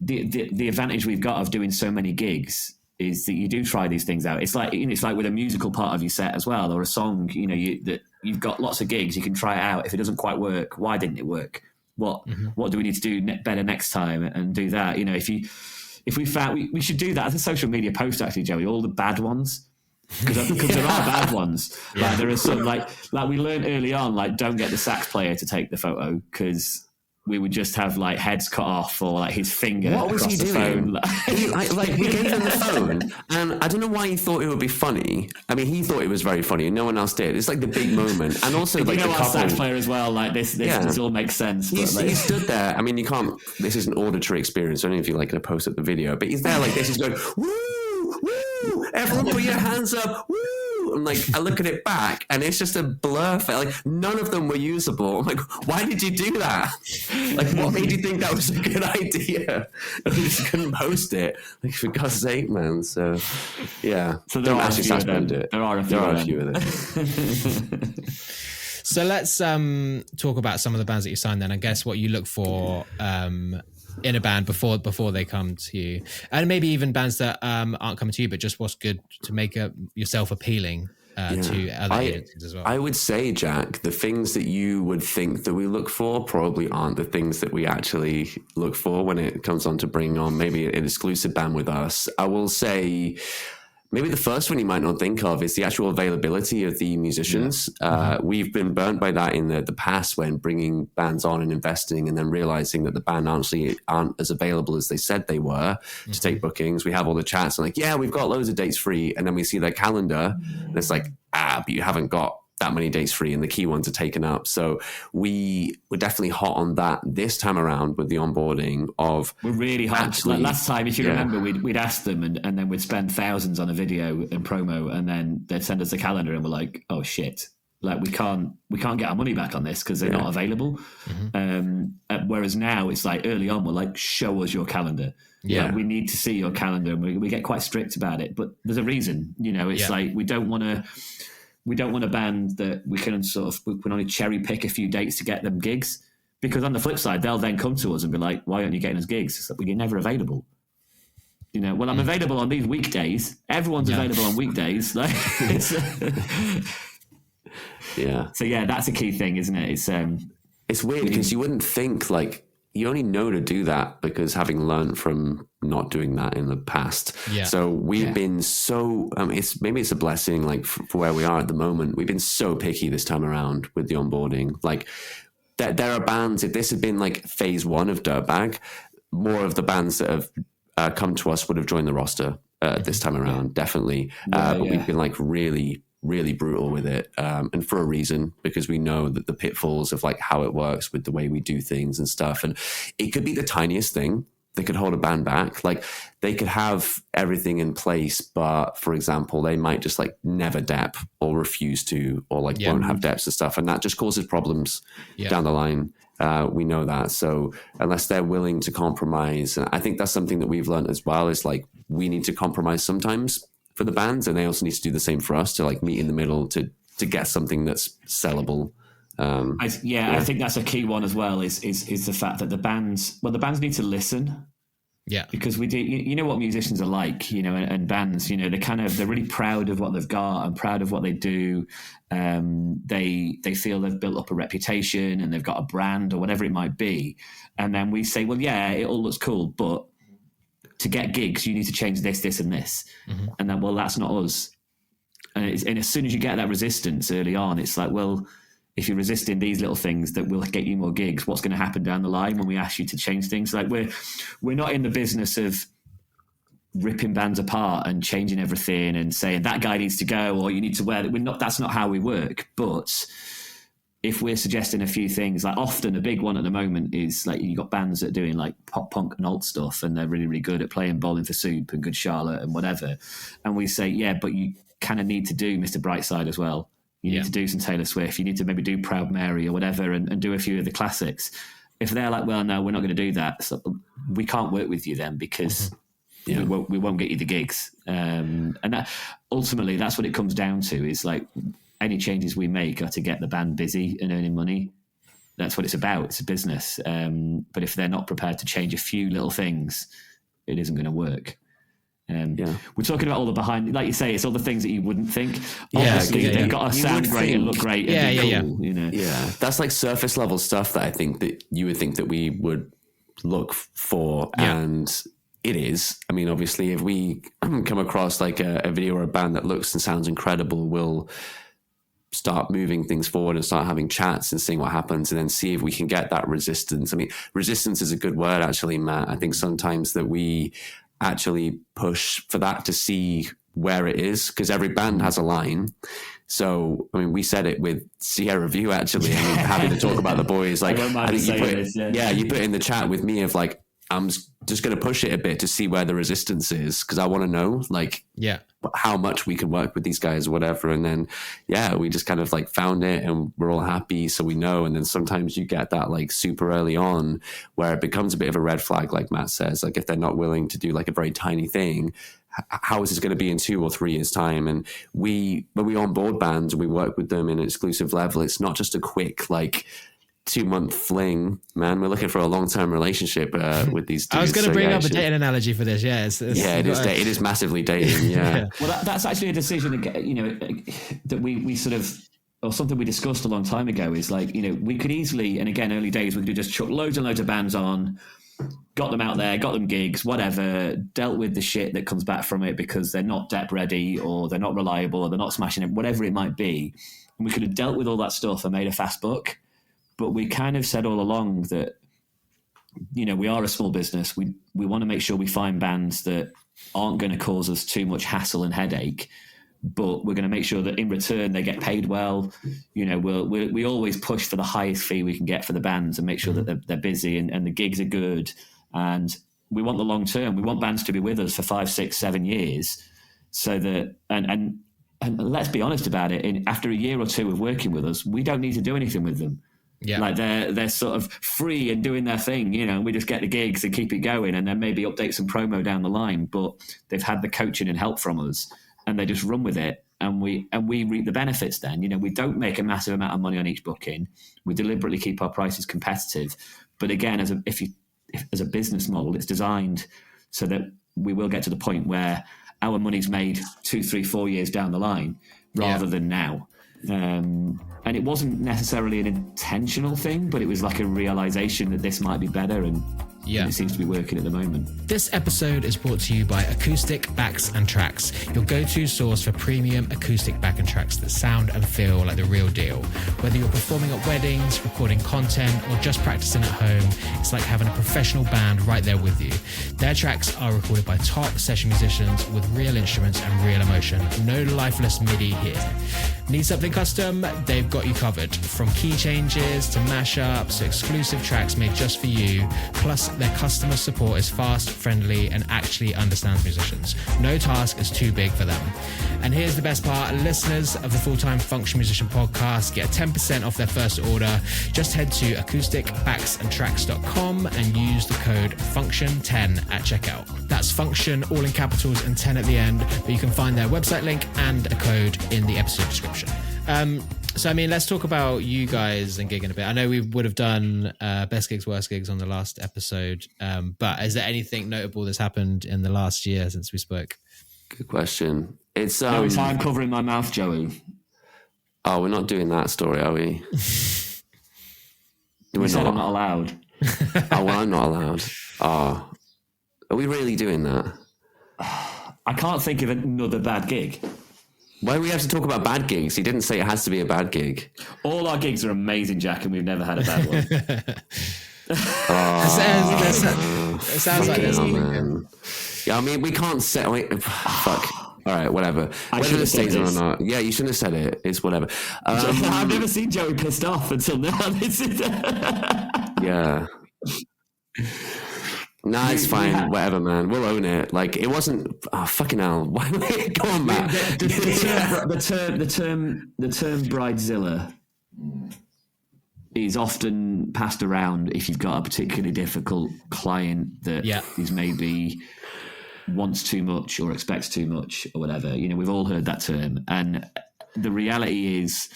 the advantage we've got of doing so many gigs is that you do try these things out. It's like, you know, it's like with a musical part of your set as well, or a song, you know, that you've got lots of gigs, you can try it out. If it doesn't quite work, why didn't it work? What do we need to do better next time and do that? You know, if we found we should do that as a social media post, actually, Joey, all the bad ones, because there are bad ones. Like there are some like we learned early on, like don't get the sax player to take the photo because we would just have like heads cut off or like his finger. What was he doing? We gave him the phone, and I don't know why he thought it would be funny. I mean, he thought it was very funny, and no one else did. It's like the big moment, and also like the couple. Sax player as well. Like this all makes sense. He stood there. I mean, you can't. This is an auditory experience. I don't know if you're like going to post up the video, but he's there like this. He's going woo, woo. Everyone, put your hands up, woo. And like I look at it back and it's just a blur. Like none of them were usable. I'm like, why did you do that? Like what made you think that was a good idea? We just couldn't post it. Like for God's sake, man. So yeah. So there are a few of them. There are a few of them. So let's talk about some of the bands that you signed then. I guess what you look for in a band before they come to you, and maybe even bands that aren't coming to you, but just what's good to make yourself appealing to other agencies as well. I would say, Jack, the things that you would think that we look for probably aren't the things that we actually look for when it comes on to bring on maybe an exclusive band with us. I will say maybe the first one you might not think of is the actual availability of the musicians. We've been burnt by that in the past when bringing bands on and investing and then realizing that the band honestly aren't as available as they said they were to take bookings. We have all the chats and like, yeah, we've got loads of dates free. And then we see their calendar and it's like, but you haven't got that many dates free and the key ones are taken up. So we were definitely hot on that this time around with the onboarding of... We're really hot. Like last time, if you remember, we'd ask them and then we'd spend thousands on a video and promo, and then they'd send us the calendar and we're like, oh shit, like we can't get our money back on this because they're not available. Whereas now it's like early on, we're like, show us your calendar. Like, we need to see your calendar, and we get quite strict about it, but there's a reason, it's like, we don't want a band that we can only cherry pick a few dates to get them gigs, because on the flip side, they'll then come to us and be like, why aren't you getting us gigs? It's like, well, you're never available. Well, I'm available on these weekdays. Everyone's available on weekdays. Like, So that's a key thing, isn't it? It's weird because you wouldn't think, like, you only know to do that because having learned from not doing that in the past. So we've been so, it's a blessing, like for where we are at the moment. We've been so picky this time around with the onboarding. Like there are bands, if this had been like phase 1 of Dirtbag, more of the bands that have come to us would have joined the roster this time around, definitely. But we've been like really brutal with it, and for a reason, because we know that the pitfalls of like how it works with the way we do things and stuff, and it could be the tiniest thing that could hold a band back. Like they could have everything in place, but for example, they might just like never dep or refuse to, or like won't have deps and stuff, and that just causes problems down the line. We know that. So unless they're willing to compromise, and I think that's something that we've learned as well, is like we need to compromise sometimes for the bands, and they also need to do the same for us to like meet in the middle to get something that's sellable. I think that's a key one as well, is the fact that the bands need to listen. Because we do, you know what musicians are like, and bands, they're really proud of what they've got and proud of what they do. They feel they've built up a reputation and they've got a brand or whatever it might be. And then we say, well, yeah, it all looks cool, but to get gigs, you need to change this, this, and this. And then, well, that's not us. And as soon as you get that resistance early on, it's like, well, if you're resisting these little things that will get you more gigs, what's going to happen down the line when we ask you to change things? Like we're not in the business of ripping bands apart and changing everything and saying that guy needs to go or you need to wear that. That's not how we work. But if we're suggesting a few things, like often a big one at the moment is like you've got bands that are doing like pop punk and alt stuff, and they're really, really good at playing Bowling for Soup and Good Charlotte and whatever. And we say, yeah, but you kind of need to do Mr. Brightside as well. You need to do some Taylor Swift. You need to maybe do Proud Mary or whatever and do a few of the classics. If they're like, well, no, we're not going to do that, so we can't work with you then because we won't get you the gigs. And that ultimately, that's what it comes down to, is like any changes we make are to get the band busy and earning money. That's what it's about. It's a business. But if they're not prepared to change a few little things, it isn't going to work. We're talking about all the behind, like you say, it's all the things that you wouldn't think. Obviously, they've got to sound great and look great. And be cool, that's like surface level stuff that I think that you would think that we would look for, and it is. I mean, obviously, if we come across like a video or a band that looks and sounds incredible, we'll start moving things forward and start having chats and seeing what happens, and then see if we can get that resistance. I mean, resistance is a good word, actually, Matt. I think sometimes that we actually push for that to see where it is, because every band has a line. So, I mean, we said it with Sierra View, actually. I mean, happy to talk about the boys. Like, I think you put in the chat with me of like, I'm just going to push it a bit to see where the resistance is, because I want to know, like, how much we can work with these guys or whatever. And then, we just kind of like found it and we're all happy, so we know. And then sometimes you get that like super early on where it becomes a bit of a red flag, like Matt says, like if they're not willing to do like a very tiny thing, how is this going to be in 2 or 3 years' time? And when we onboard bands and we work with them in an exclusive level, it's not just a quick like 2-month fling, man. We're looking for a long-term relationship with these dudes. I was going to bring up a dating analogy for this. It is massively dating. Well, that's actually a decision, that we sort of, or something we discussed a long time ago, is like, we could easily, and again, early days, we could just chuck loads and loads of bands on, got them out there, got them gigs, whatever, dealt with the shit that comes back from it because they're not dep ready or they're not reliable or they're not smashing it, whatever it might be. And we could have dealt with all that stuff and made a fast buck. But we kind of said all along that, we are a small business. We want to make sure we find bands that aren't going to cause us too much hassle and headache. but we're going to make sure that in return they get paid well. You know, we always push for the highest fee we can get for the bands and make sure that they're busy and the gigs are good. And we want the long term. We want bands to be with us for 5, 6, 7 years, so that and let's be honest about it. After a year or two of working with us, we don't need to do anything with them. Yeah, like they're sort of free and doing their thing, you know. And we just get the gigs and keep it going, and then maybe update some promo down the line. But they've had the coaching and help from us, and they just run with it, and we reap the benefits. Then, you know, we don't make a massive amount of money on each booking. We deliberately keep our prices competitive, but again, as a business model, it's designed so that we will get to the point where our money's made 2, 3, 4 years down the line rather than now. And it wasn't necessarily an intentional thing, but it was like a realization that this might be better, and it seems to be working at the moment. This episode is brought to you by Acoustic Backs And Tracks, your go-to source for premium acoustic back and tracks that sound and feel like the real deal. Whether you're performing at weddings, recording content, or just practicing at home, it's like having a professional band right there with you. Their tracks are recorded by top session musicians with real instruments and real emotion. No lifeless MIDI here. Need something custom? They've got you covered. From key changes to mashups to exclusive tracks made just for you. Plus, their customer support is fast, friendly, and actually understands musicians. No task is too big for them. And here's the best part. Listeners of the Full-Time Function Musician podcast get 10% off their first order. Just head to acousticbacksandtracks.com and use the code FUNCTION10 at checkout. That's function, all in capitals and 10 at the end, but you can find their website link and a code in the episode description. So, I mean, let's talk about you guys and gigging a bit. I know we would have done best gigs, worst gigs on the last episode, but is there anything notable that's happened in the last year since we spoke? Good question. It's every time covering my mouth, Joey. Oh, we're not doing that story, are we? You said I'm not allowed. Oh, well, I'm not allowed. Oh, are we really doing that? I can't think of another bad gig. Why do we have to talk about bad gigs? He didn't say it has to be a bad gig. All our gigs are amazing, Jack, and we've never had a bad one. It sounds like this. Man. Yeah, I mean, we can't say... fuck. All right, whatever. Whether it stays or not. Yeah, you shouldn't have said it. It's whatever. I've never seen Joey pissed off until now. Yeah. Nah, it's fine. Yeah. Whatever, man. We'll own it. Like, it wasn't... Oh, fucking hell. Why? Go on, Matt. The term bridezilla is often passed around if you've got a particularly difficult client that is maybe wants too much or expects too much or whatever. You know, we've all heard that term. And the reality is...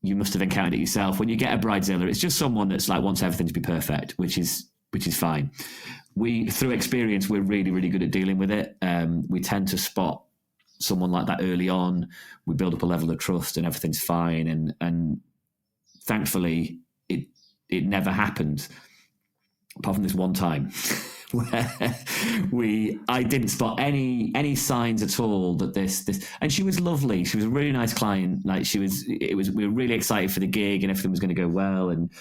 you must have encountered it yourself. When you get a bridezilla, it's just someone that's like wants everything to be perfect, which is fine. We, through experience, we're really, really good at dealing with it. We tend to spot someone like that early on. We build up a level of trust, and everything's fine. And thankfully, it never happened, apart from this one time where I didn't spot any signs at all that this, and she was lovely. She was a really nice client. Like we were really excited for the gig and everything was going to go well, and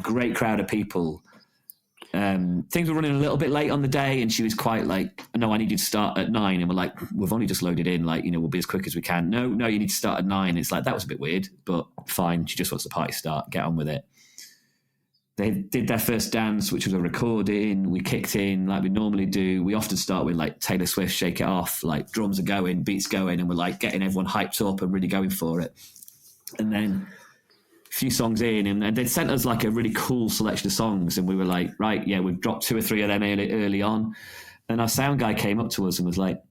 great crowd of people. Things were running a little bit late on the day, and she was quite like, no, I need you to start at 9. And we're like, we've only just loaded in, like, you know, we'll be as quick as we can. No, you need to start at 9. It's like, that was a bit weird, but fine. She just wants the party to start. Get on with it. They did their first dance, which was a recording. We kicked in like we normally do. We often start with like Taylor Swift, Shake It Off, like drums are going, beats going, and we're like getting everyone hyped up and really going for it. And then a few songs in, and they sent us like a really cool selection of songs, and we were like, right, yeah, we've dropped 2 or 3 of them early on. And our sound guy came up to us and was like,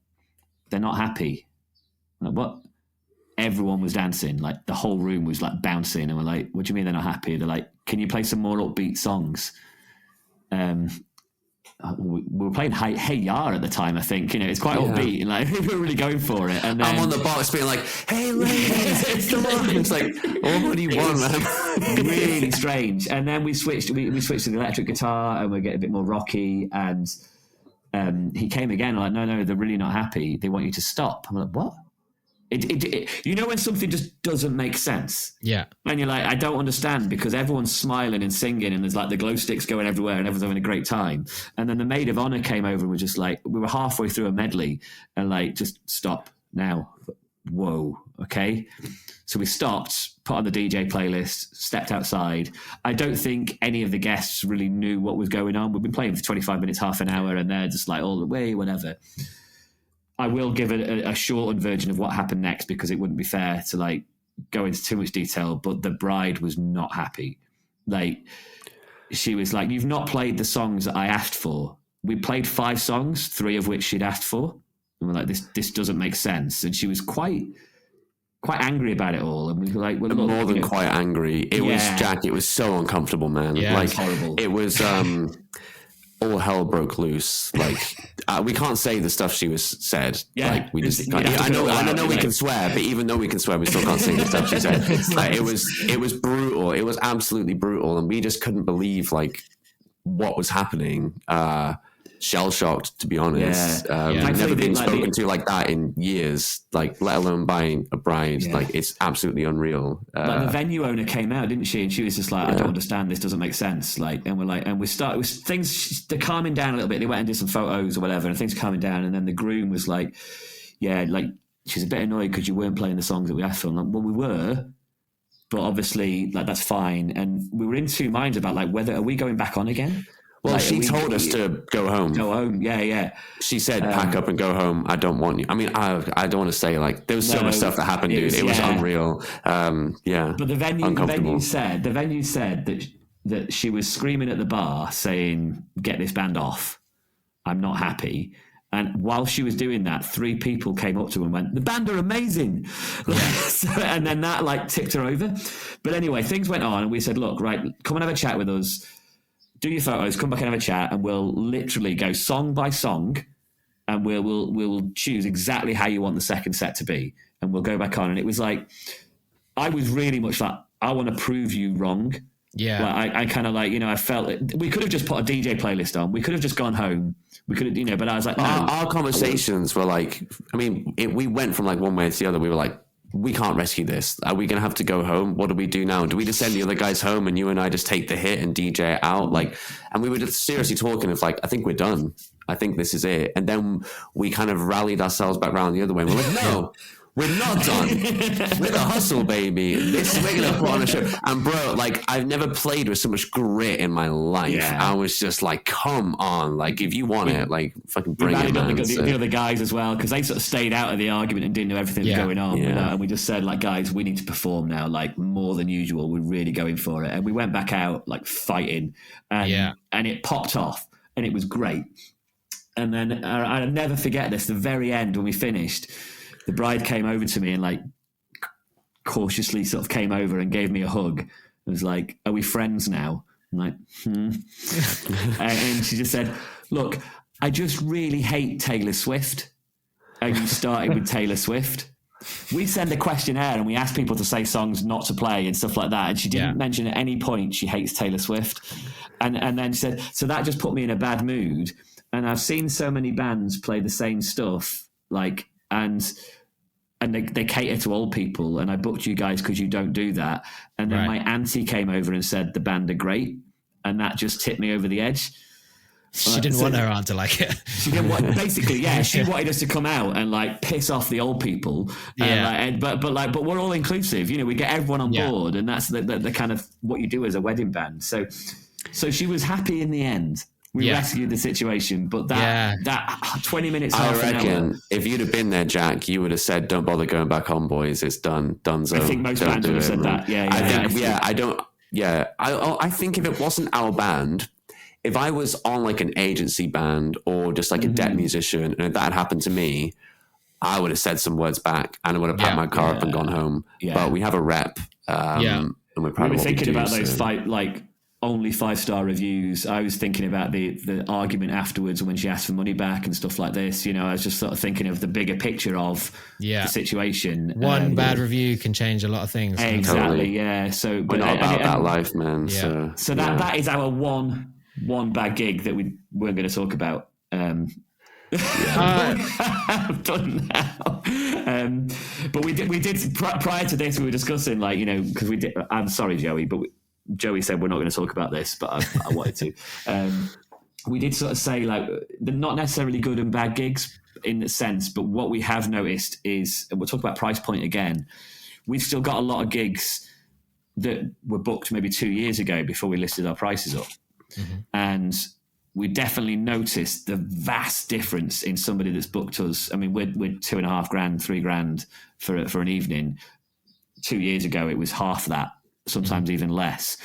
they're not happy. I'm like, what? Everyone was dancing, like the whole room was like bouncing, and we're like, what do you mean they're not happy? They're like, can you play some more upbeat songs? We were playing Hey Ya at the time, I think. You know, it's quite upbeat, and like we were really going for it. And then, I'm on the box being like, hey ladies, it's the one. It's like, oh, what do you want, man? Really strange. And then we switched to the electric guitar, and we're getting a bit more rocky. And he came again, like, no, they're really not happy. They want you to stop. I'm like, what? You know when something just doesn't make sense? Yeah. And you're like, I don't understand, because everyone's smiling and singing and there's like the glow sticks going everywhere and everyone's having a great time. And then the maid of honor came over and was just like, we were halfway through a medley and like, just stop now. Whoa, okay. So we stopped, put on the DJ playlist, stepped outside. I don't think any of the guests really knew what was going on. We've been playing for 25 minutes, half an hour, and they're just like all the way, whatever. I will give a shortened version of what happened next, because it wouldn't be fair to like go into too much detail, but the bride was not happy. Like, she was like, you've not played the songs that I asked for. We played 5 songs, 3 of which she'd asked for. And we're like, this doesn't make sense. And she was quite angry about it all. And we were like, well, look, more than quite angry. It was, Jack, it was so uncomfortable, man. Yeah, like, it was horrible. It was all hell broke loose. Like, we can't say the stuff she was said. Yeah, like, we just can't. I know we can swear, but even though we can swear, we still can't say the stuff she said. Like, it was brutal. It was absolutely brutal, and we just couldn't believe like what was happening. Shell shocked, to be honest. I've never been spoken to like that in years, like let alone buying a bride. Like, it's absolutely unreal. Like, the venue owner came out, didn't she? And she was just like, I don't understand, this doesn't make sense. Like, and we're like, and we started with things, they're calming down a little bit. They went and did some photos or whatever, and things calming down. And then the groom was like, she's a bit annoyed because you weren't playing the songs that we asked for. I'm like, well, we were, but obviously, like, that's fine. And we were in two minds about like, whether, are we going back on again? Well, like, she told us to go home. Go home, yeah. She said, pack up and go home. I don't want you. I mean, I don't want to say, like, there was so much stuff that happened, dude. It was unreal. But the venue said that she was screaming at the bar saying, get this band off. I'm not happy. And while she was doing that, 3 people came up to her and went, the band are amazing. And then that like tipped her over. But anyway, things went on and we said, look, right, come and have a chat with us. Do your photos, come back and have a chat, and we'll literally go song by song, and we'll choose exactly how you want the second set to be, and we'll go back on. And it was like, I was really much like, I want to prove you wrong. Yeah. Like, I kind of like, I felt we could have just put a DJ playlist on. We could have just gone home. We could have, but I was like, no. Our conversations were like, I mean, we went from like one way to the other. We were like, we can't rescue this. Are we going to have to go home? What do we do now? Do we just send the other guys home and you and I just take the hit and DJ it out? Like, and we were just seriously talking of like, I think we're done. I think this is it. And then we kind of rallied ourselves back around the other way. And we're like, no, we're not done. We're the hustle, baby. We're going to put on a show. And bro, like, I've never played with so much grit in my life. Yeah. I was just like, come on. Like, if you want it, like, fucking bring it, man. The other guys as well, because they sort of stayed out of the argument and didn't know everything that was going on. Yeah. And we just said, like, guys, we need to perform now, like, more than usual. We're really going for it. And we went back out, like, fighting. And it popped off. And it was great. And then I'll never forget this, the very end when we finished, the bride came over to me and like cautiously sort of came over and gave me a hug. It was like, are we friends now? I'm like, and she just said, look, I just really hate Taylor Swift. And you started with Taylor Swift. We send a questionnaire and we ask people to say songs not to play and stuff like that. And she didn't mention at any point she hates Taylor Swift. And then she said, so that just put me in a bad mood. And I've seen so many bands play the same stuff, like, and they cater to old people, and I booked you guys because you don't do that. And then my auntie came over and said the band are great, and that just tipped me over the edge. She didn't want her aunt to like it. She didn't want, basically, she wanted us to come out and like piss off the old people. But we're all inclusive, we get everyone on board, and that's the kind of what you do as a wedding band. So she was happy in the end. We rescued the situation, but that 20 minutes, half an hour. I reckon if you'd have been there, Jack, you would have said, don't bother going back on, boys. It's done. Donezo. I think most bands would have said that. I think if it wasn't our band, if I was on like an agency band or just like a debt musician, and if that had happened to me, I would have said some words back and I would have packed my car up and gone home. Yeah. But we have a rep. And we're proud of what thinking we do, about those only 5-star reviews. I was thinking about the argument afterwards when she asked for money back and stuff like this. I was just sort of thinking of the bigger picture of the situation. One bad review can change a lot of things. Exactly, totally. Yeah. So, we're not about that life, man. Yeah. So that is our one bad gig that we weren't going to talk about. I've done now. But we did prior to this, we were discussing, like, you know, because we did. I'm sorry, Joey, but Joey said we're not going to talk about this, but I wanted to. We did sort of say, like, they're not necessarily good and bad gigs in the sense, but what we have noticed is, and we'll talk about price point again, we've still got a lot of gigs that were booked maybe 2 years ago before we listed our prices up. Mm-hmm. And we definitely noticed the vast difference in somebody that's booked us. I mean, we're $2,500, $3,000 for an evening. 2 years ago, it was half that, sometimes even less.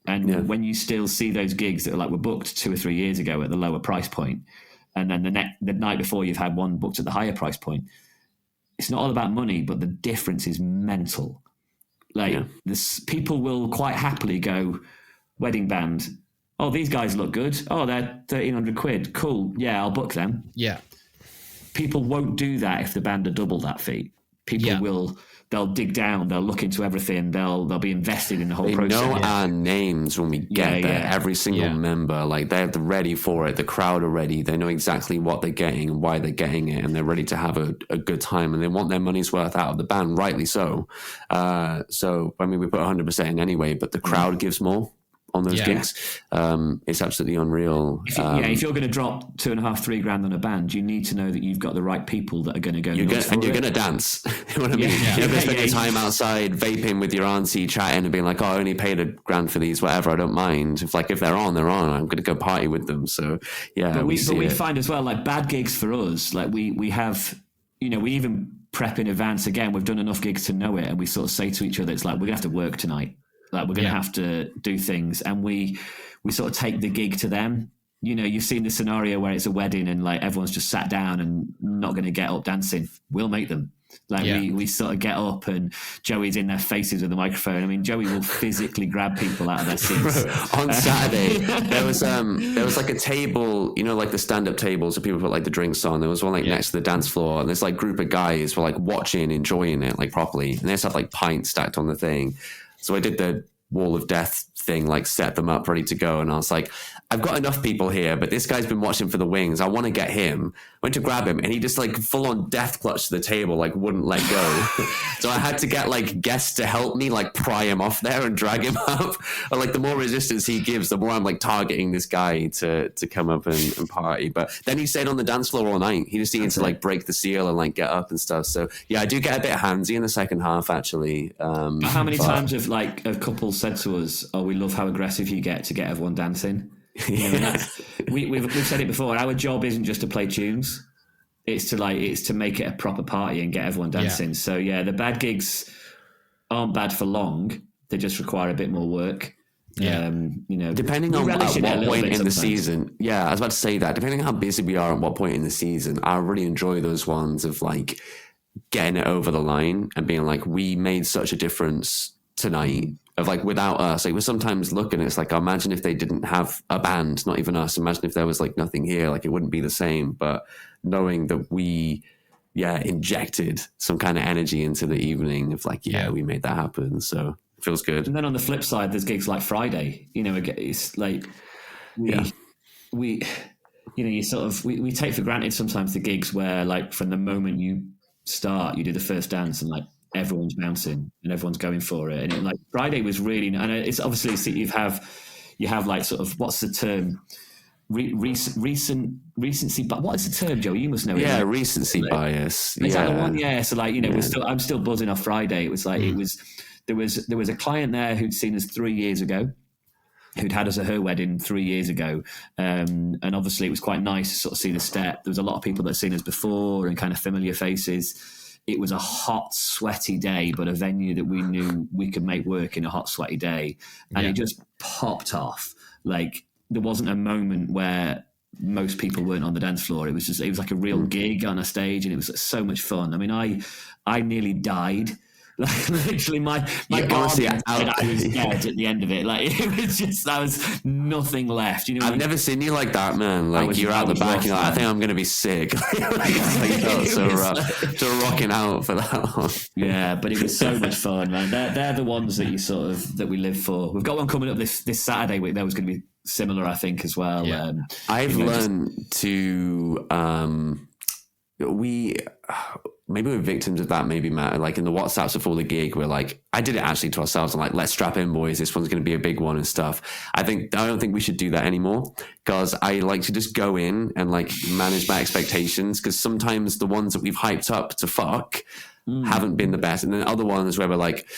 And when you still see those gigs that were booked 2 or 3 years ago at the lower price point, and then the night before you've had one booked at the higher price point, it's not all about money, but the difference is mental. Like, people will quite happily go, wedding band, oh, these guys look good. Oh, they're £1,300. Cool. Yeah, I'll book them. Yeah. People won't do that if the band are double that fee. People they'll dig down, they'll look into everything, they'll be invested in the whole process. They know our names when we get there. Every single member, like, they're ready for it. The crowd are ready. They know exactly what they're getting and why they're getting it, and they're ready to have a good time, and they want their money's worth out of the band, rightly so. So, I mean, we put 100% in anyway, but the crowd gives more on those gigs. It's absolutely unreal. If you're going to drop $2,500-3,000 on a band, you need to know that you've got the right people that are going to go. You're going to dance. You know what I mean? You're going to spend your time outside vaping with your auntie, chatting and being like, "Oh, I only paid $1,000 for these. Whatever, I don't mind. If they're on, they're on. I'm going to go party with them." So but we find as well, like, bad gigs for us. Like, we have, you know, we even prep in advance. Again, we've done enough gigs to know it, and we sort of say to each other, "It's like, we're going to have to work tonight. Like, we're going to have to do things," and we sort of take the gig to them. You know, you've seen the scenario where it's a wedding and, like, everyone's just sat down and not going to get up dancing. We'll make them. Like, we sort of get up, and Joey's in their faces with the microphone. I mean, Joey will physically grab people out of their seats. On Saturday, there was like a table, you know, like the stand-up tables where people put, like, the drinks on. There was one, like, next to the dance floor, and this, like, group of guys were, like, watching, enjoying it, like, properly. And they just had, like, pints stacked on the thing. So I did the wall of death thing, like, set them up ready to go, and I was like, I've got enough people here, but this guy's been watching for the wings. I want to get him. Went to grab him, and he just, like, full on death clutched the table, like, wouldn't let go. So I had to get, like, guests to help me, like, pry him off there and drag him up. And, like, the more resistance he gives, the more I'm, like, targeting this guy to come up and party. But then he stayed on the dance floor all night. He just needed to, like, break the seal and, like, get up and stuff. So I do get a bit handsy in the second half, actually. But how many times have couples said to us, "Oh, we love how aggressive you get to get everyone dancing"? You know, we've said it before. Our job isn't just to play tunes; it's to make it a proper party and get everyone dancing. Yeah. So the bad gigs aren't bad for long; they just require a bit more work. Yeah, you know, depending on at what point in the season. Yeah, I was about to say that. Depending on how busy we are at what point in the season, I really enjoy those ones of, like, getting it over the line and being like, we made such a difference tonight. Of, like, without us, like, we're sometimes looking, it's like, imagine if they didn't have a band, not even us. Imagine if there was, like, nothing here, like, it wouldn't be the same. But knowing that we, injected some kind of energy into the evening of, like, we made that happen. So it feels good. And then on the flip side, there's gigs like Friday. You know, it's like we you know, you sort of we take for granted sometimes the gigs where, like, from the moment you start, you do the first dance and, like, everyone's bouncing and everyone's going for it. And like, Friday was really, and it's obviously you have like, sort of, what's the term? Recency, but what is the term, Joe? You must know it. Yeah, recency bias. Is that the one? Yeah. So, like, you know, I'm still buzzing off Friday. It was like, there was a client there who'd seen us 3 years ago, who'd had us at her wedding 3 years ago. And obviously it was quite nice to sort of see the step. There was a lot of people that had seen us before and kind of familiar faces. It was a hot, sweaty day, but a venue that we knew we could make work in a hot, sweaty day. And it just popped off. Like, there wasn't a moment where most people weren't on the dance floor. It was like a real gig on a stage, and it was so much fun. I mean, I nearly died. Like, literally, my honestly, I was dead at the end of it. Like, it was just, there was nothing left. You know, I've never seen you like that, man. Like, you're out the back, you're like, I think I'm going to be sick. Like, you felt so rocking out for that long. Yeah, but it was so much fun, man. They're the ones that that we live for. We've got one coming up this Saturday. There was going to be similar, I think, as well. Yeah. I've learned to maybe we're victims of that, maybe, Matt. Like in the WhatsApps before the gig, we're like, I did it actually to ourselves. I'm like, let's strap in, boys. This one's going to be a big one and stuff. I don't think we should do that anymore, because I like to just go in and like manage my expectations, because sometimes the ones that we've hyped up to fuck haven't been the best. And then other ones where we're like,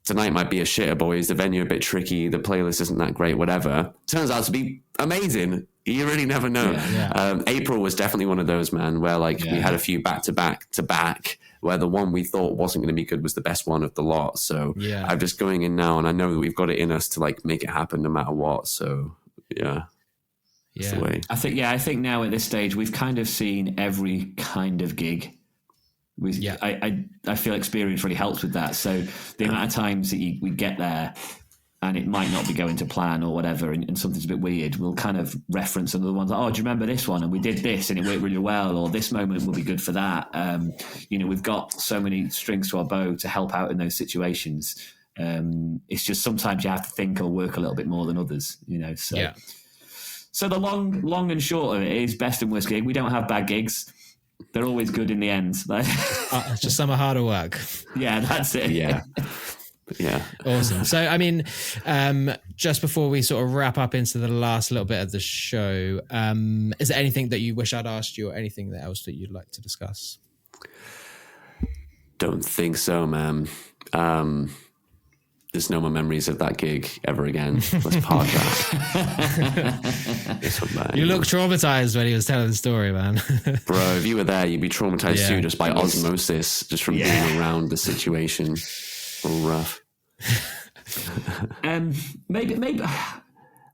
tonight might be a shitter, boys. The venue a bit tricky. The playlist isn't that great, whatever. Turns out to be amazing. You really never know. April was definitely one of those, man, where like we had a few back to back, where the one we thought wasn't going to be good was the best one of the lot. So I'm just going in now, and I know that we've got it in us to like make it happen no matter what. So that's the way. I think now at this stage we've kind of seen every kind of gig. I feel experience really helps with that. So the amount of times that we get there and it might not be going to plan or whatever, and something's a bit weird, we'll kind of reference another one. Like, oh, do you remember this one? And we did this and it worked really well, or this moment will be good for that. We've got so many strings to our bow to help out in those situations. It's just sometimes you have to think or work a little bit more than others, So the long and short of it is best and worst gig. We don't have bad gigs. They're always good in the end. Just some are harder work. Yeah, that's it. Yeah. Awesome. So, I mean, just before we sort of wrap up into the last little bit of the show, is there anything that you wish I'd asked you, or anything else that you'd like to discuss? Don't think so, man. There's no more memories of that gig ever again. Let's park that. You look traumatized when he was telling the story, man. Bro, if you were there, you'd be traumatized too, just by osmosis, just from being around the situation. Rough. Maybe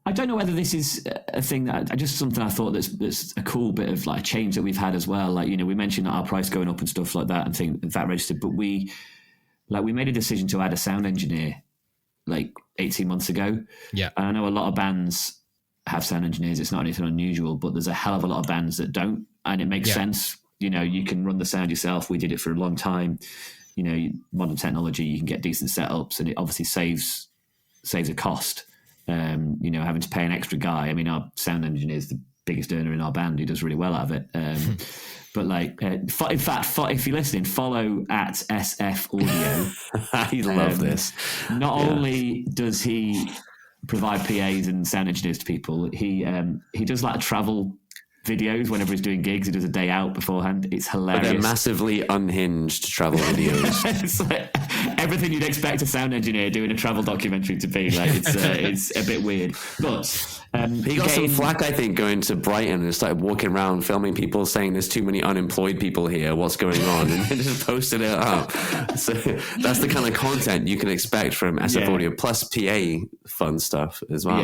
I don't know whether this is a thing that just something I thought that's a cool bit of like change that we've had as well. Like, we mentioned our price going up and stuff like that, and think that registered, but we made a decision to add a sound engineer like 18 months ago. Yeah. And I know a lot of bands have sound engineers. It's not anything unusual, but there's a hell of a lot of bands that don't, and it makes sense. You can run the sound yourself. We did it for a long time. Modern technology, you can get decent setups, and it obviously saves a cost. Having to pay an extra guy. I mean, our sound engineer is the biggest earner in our band. He does really well out of it. But in fact, if you're listening, follow at SF Audio. I love this. Not only does he provide PAs and sound engineers to people, he does like travel videos whenever he's doing gigs. He does a day out beforehand. It's hilarious. But they're massively unhed travel videos. It's like everything you'd expect a sound engineer doing a travel documentary to be. Like it's a bit weird, but he got some flack, I think, going to Brighton and started walking around filming people saying there's too many unemployed people here, what's going on, and just posted it up. So that's the kind of content you can expect from SF Audio, plus PA fun stuff as well.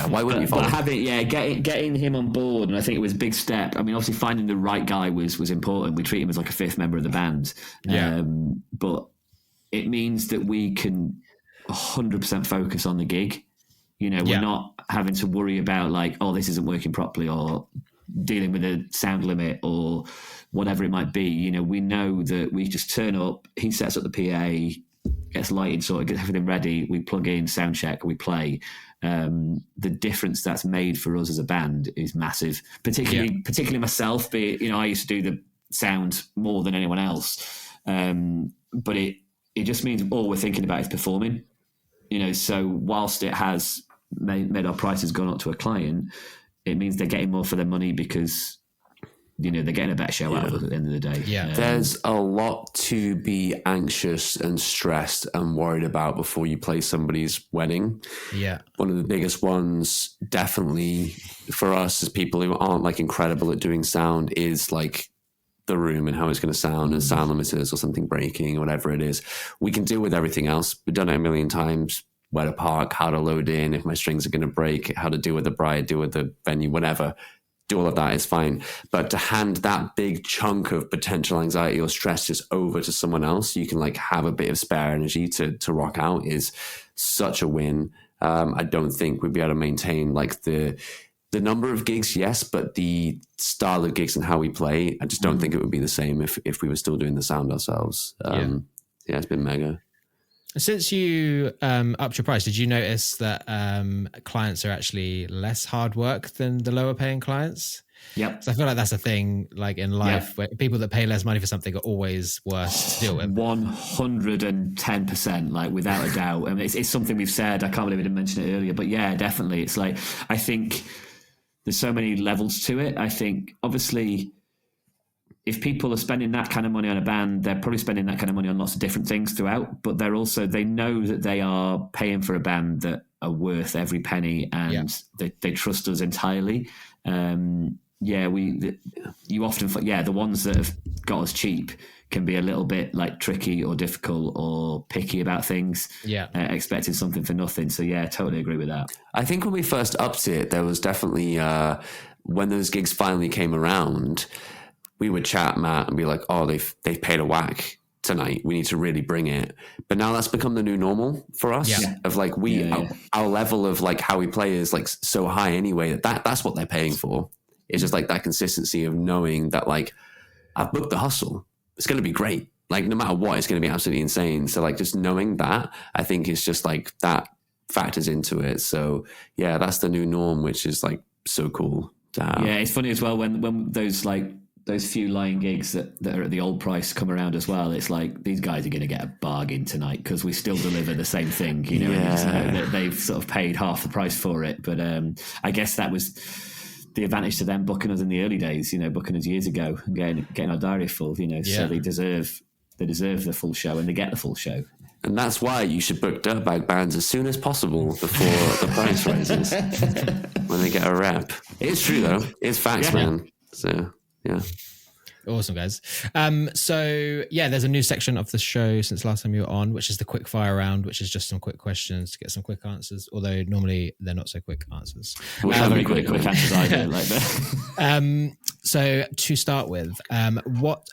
Why wouldn't you follow? Getting him on board, and I think it was a big step. I mean, obviously finding the right guy was important. We treat him as like a fifth member of the band. But it means that we can 100% focus on the gig. We're not having to worry about like, oh, this isn't working properly, or dealing with a sound limit or whatever it might be. We know that we just turn up, he sets up the PA, gets lighted, sorted, gets everything ready, we plug in, sound check, we play. The difference that's made for us as a band is massive, particularly myself. I used to do the sound more than anyone else. But it just means all we're thinking about is performing. So whilst it has made our prices gone up to a client, it means they're getting more for their money because, they're getting a better show out of us at the end of the day. There's a lot to be anxious and stressed and worried about before you play somebody's wedding. One of the biggest ones, definitely for us as people who aren't like incredible at doing sound, is like the room and how it's going to sound, and sound limiters or something breaking or whatever it is. We can deal with everything else. We've done it a million times. Where to park, how to load in, if my strings are going to break, how to deal with the bride, deal with the venue, whatever. Do all of that is fine. But to hand that big chunk of potential anxiety or stress just over to someone else, you can like have a bit of spare energy to rock out, is such a win. I don't think we'd be able to maintain like the number of gigs, yes, but the style of gigs and how we play, I just don't think it would be the same if we were still doing the sound ourselves. It's been mega. Since you upped your price, did you notice that clients are actually less hard work than the lower paying clients? Yep. So I feel like that's a thing, like in life, where people that pay less money for something are always worse to deal with. 110%, like without a doubt. I mean, it's something we've said. I can't believe we didn't mention it earlier, but yeah, definitely. It's like, I think there's so many levels to it. I think obviously, if people are spending that kind of money on a band, they're probably spending that kind of money on lots of different things throughout, but they know that they are paying for a band that are worth every penny, and they trust us entirely. You often, the ones that have got us cheap can be a little bit like tricky or difficult or picky about things, expecting something for nothing. So yeah, totally agree with that. I think when we first upped it, there was definitely, when those gigs finally came around, we would chat, Matt, and be like, oh, they've paid a whack tonight. We need to really bring it. But now that's become the new normal for us, of like our level of like how we play is like so high anyway, that's what they're paying for. It's just like that consistency of knowing that like I've booked the hustle. It's going to be great. Like no matter what, it's going to be absolutely insane. So like just knowing that, I think is just like that factors into it. So yeah, that's the new norm, which is like so cool to have. Yeah, it's funny as well when those few lying gigs that are at the old price come around as well. It's like these guys are going to get a bargain tonight because we still deliver the same thing. You know, and you just know that they've sort of paid half the price for it. But I guess that was the advantage to them booking us in the early days, you know, booking us years ago and getting our diary full, you know, so they deserve the full show and they get the full show. And that's why you should book Dirtbag bands as soon as possible before the price raises when they get a rep. It's true though. It's facts, man. So, yeah. Awesome, guys. So yeah, there's a new section of the show since last time you were on, which is the quick fire round, which is just some quick questions to get some quick answers. Although normally they're not so quick answers. Very quick answers. I don't like that. So to start with, and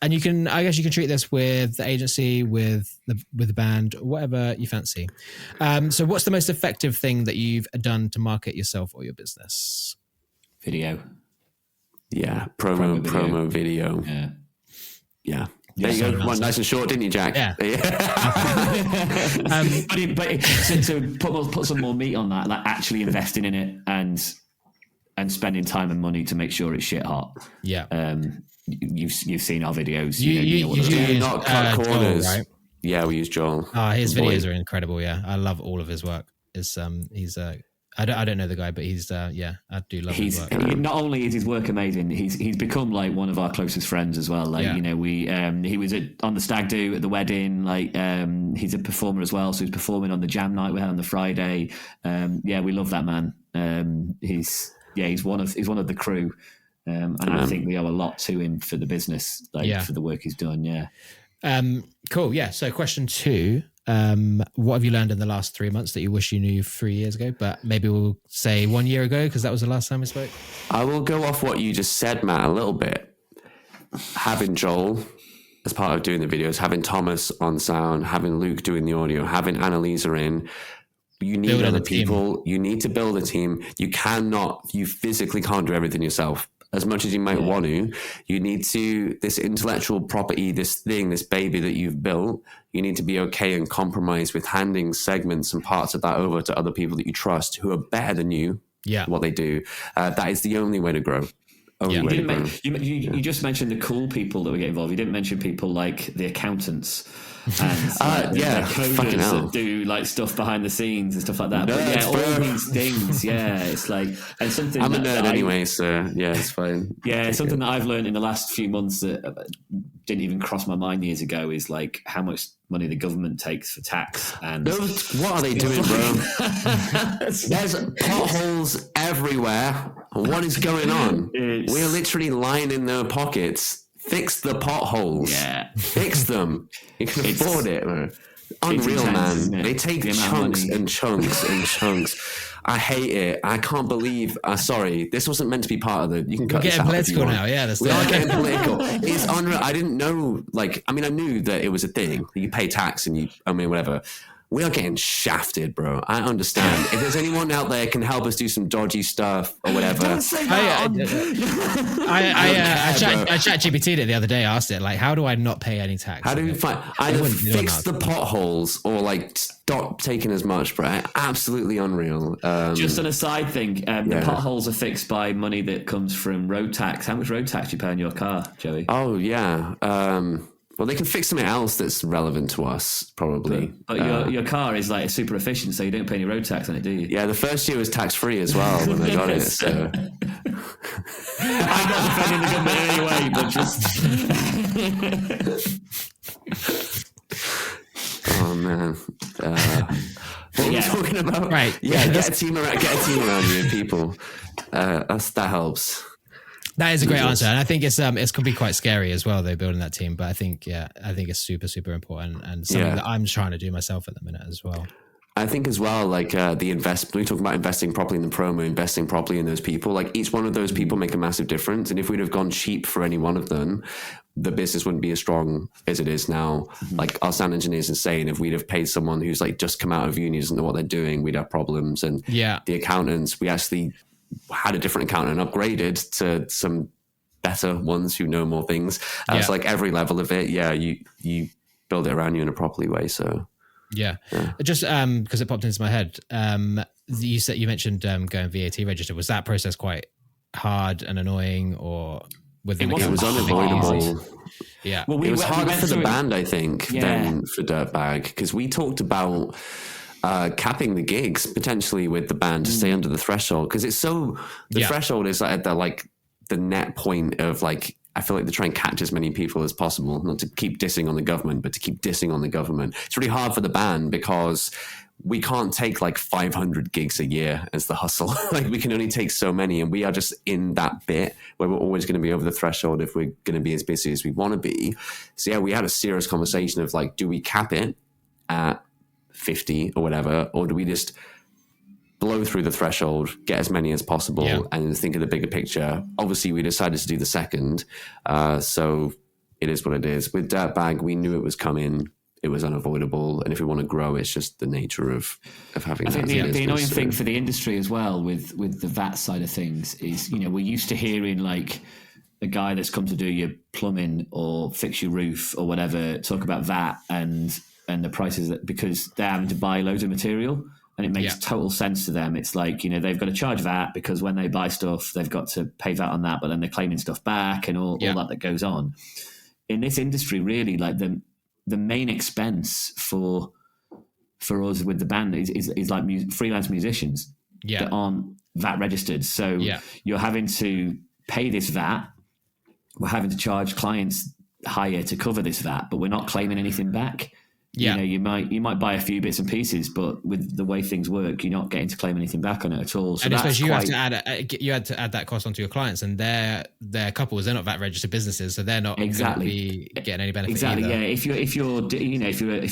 you can, I guess you can treat this with the agency, with the band, whatever you fancy. So what's the most effective thing that you've done to market yourself or your business? Video. Yeah, promo video. Yeah. There you go. One nice and short, didn't you, Jack? Yeah. But to put some more meat on that, like actually investing in it and spending time and money to make sure it's shit hot. Yeah. You've seen our videos. You not cut corners, Joel, right? Yeah, we use Joel. His videos are incredible. Yeah, I love all of his work. He's I don't know the guy, but he's I do love his work. Not only is his work amazing, he's become like one of our closest friends as well. Like you know, he was on the stag do at the wedding. Like he's a performer as well, so he's performing on the jam night we had on the Friday. We love that man. He's one of the crew, and I think we owe a lot to him for the business, for the work he's done. Yeah. Cool. Yeah. So question 2. What have you learned in the last 3 months that you wish you knew 3 years ago, but maybe we'll say 1 year ago because that was the last time we spoke? I will go off what you just said, Matt, a little bit. Having Joel as part of doing the videos, having Thomas on sound, having Luke doing the audio, having Annalisa in. You need other people. You need to build a team. You physically can't do everything yourself. As much as you might want to, you need to, this intellectual property, this baby that you've built, you need to be okay and compromise with handing segments and parts of that over to other people that you trust who are better than you at what they do. That is the only way to grow. You just mentioned the cool people that we get involved. You didn't mention people like the accountants and the coders that do like stuff behind the scenes and stuff like that. But all these things, it's like, and something I'm a nerd anyway, so it's fine. Yeah, something that I've learned in the last few months that didn't even cross my mind years ago is like how much money the government takes for tax. And what are they doing, bro? There's potholes everywhere. What is going on? We're literally lining their pockets. Fix the potholes. Yeah. Fix them. You can afford it. Unreal, man. They take chunks and chunks and chunks. I hate it. I can't believe. Sorry, this wasn't meant to be part of the. You can cut this out. We're getting political now. Yeah, we are getting political. It's unreal. I didn't know. I knew that it was a thing. You pay tax and whatever. we are getting shafted, bro. I understand. If there's anyone out there can help us do some dodgy stuff or whatever. Don't say that. I chat GPT'd it the other day. I asked it, like, how do I not pay any tax? How do we find either fix the potholes or like stop taking as much, bro? Absolutely unreal. Just on a side thing, the potholes are fixed by money that comes from road tax. How much road tax do you pay on your car, Joey? Oh yeah. Well, they can fix something else that's relevant to us, probably. But your car is like super efficient, so you don't pay any road tax on it, do you? Yeah, the first year was tax-free as well when I got it. So. I'm not defending the government in any way, but just... Oh, man. What are we talking about? Right. Yeah, get a team around you, people. That helps. That is a great answer, and I think it's could be quite scary as well, though, building that team. But I think it's super, super important, and something that I'm trying to do myself at the minute as well. I think as well, like when we talk about investing properly in the promo, investing properly in those people, like each one of those people make a massive difference. And if we'd have gone cheap for any one of them, the business wouldn't be as strong as it is now. Mm-hmm. Like our sound engineers are saying, if we'd have paid someone who's like just come out of uni, doesn't know what they're doing, we'd have problems. And the accountants, we actually had a different accountant upgraded to some better ones who know more things. It's like every level of it. Yeah. You build it around you in a properly way. So just because it popped into my head. You mentioned going VAT registered. Was that process quite hard and annoying, or it was unavoidable? Yeah. Well, it was harder for the band, I think, than for Dirtbag, because we talked about capping the gigs potentially with the band to stay under the threshold, because it's so the threshold is like the net point of like, I feel like they try and catch as many people as possible, not to keep dissing on the government, but to keep dissing on the government. It's really hard for the band because we can't take like 500 gigs a year as the hustle. Like we can only take so many, and we are just in that bit where we're always going to be over the threshold if we're going to be as busy as we want to be. So we had a serious conversation of like, do we cap it at 50 or whatever, or do we just blow through the threshold, get as many as possible, and think of the bigger picture? Obviously, we decided to do the second, so it is what it is. With Dirtbag, we knew it was coming. It was unavoidable, and if we want to grow, it's just the nature of having. I think the annoying thing for the industry as well with the VAT side of things is, we're used to hearing like a guy that's come to do your plumbing or fix your roof or whatever talk about VAT and the prices, that because they're having to buy loads of material. And it makes total sense to them. It's like, they've got to charge VAT because when they buy stuff, they've got to pay VAT on that, but then they're claiming stuff back and all that goes on. In this industry, really, like the main expense for us with the band is like freelance musicians that aren't VAT registered. So you're having to pay this VAT. We're having to charge clients higher to cover this VAT, but we're not claiming anything back. Yeah. You might buy a few bits and pieces, but with the way things work, you're not getting to claim anything back on it at all. So and especially you had to add that cost onto your clients, and they're couples, they're not VAT registered businesses, so they're not going to be getting any benefit. Exactly. Either. Yeah. If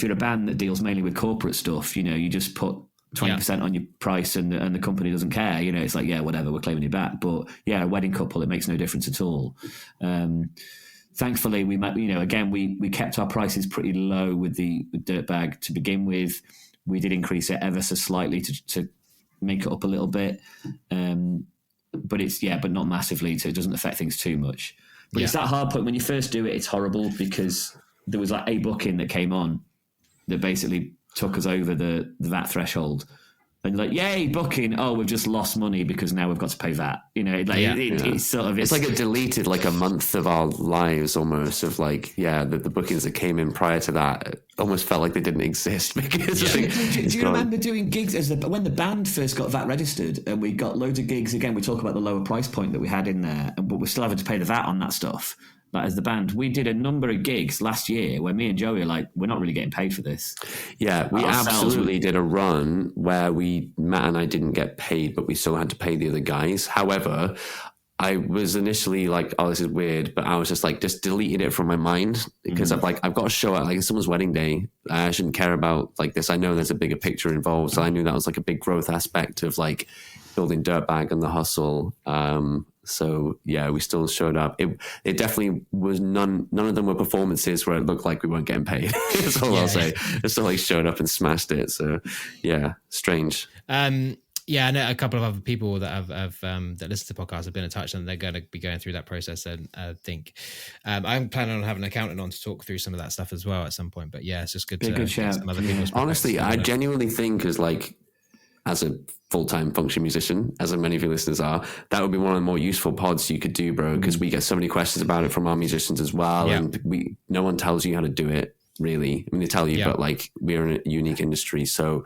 you're a band that deals mainly with corporate stuff, you just put 20% on your price, and the company doesn't care. It's like, whatever, we're claiming it back. But a wedding couple, it makes no difference at all. Thankfully, we kept our prices pretty low with Dirtbag to begin with. We did increase it ever so slightly to make it up a little bit, but not massively, so it doesn't affect things too much. But it's that hard point when you first do it. It's horrible because there was like a booking that came on that basically took us over the VAT threshold. And like, yay, booking! Oh, we've just lost money because now we've got to pay VAT. It's sort of it's like it deleted like a month of our lives almost. Of like, the bookings that came in prior to that almost felt like they didn't exist because. Do you remember doing gigs when the band first got VAT registered, and we got loads of gigs? Again, we talk about the lower price point that we had in there, but we're still having to pay the VAT on that stuff. That as the band, we did a number of gigs last year where me and Joey are like, we're not really getting paid for this. Yeah, we absolutely did a run where Matt and I didn't get paid, but we still had to pay the other guys. However, I was initially like, oh, this is weird, but I was just deleted it from my mind because I've got to show up, like it's someone's wedding day. I shouldn't care about like this. I know there's a bigger picture involved. So I knew that was like a big growth aspect of like building Dirtbag and the hustle. So yeah, we still showed up. It definitely was none of them were performances where it looked like we weren't getting paid. That's all I'll say. It still like showed up and smashed it. So yeah, strange. Yeah, I know a couple of other people that have that listen to podcasts have been in touch, and they're going to be going through that process. And I think I'm planning on having an accountant on to talk through some of that stuff as well at some point. But yeah, it's just good to get some other people's honestly, I genuinely think as a full-time function musician, as many of your listeners are, that would be one of the more useful pods you could do, bro, because we get so many questions about it from our musicians as well. And no one tells you how to do it, really. I mean, they tell you, but like, we're in a unique industry, so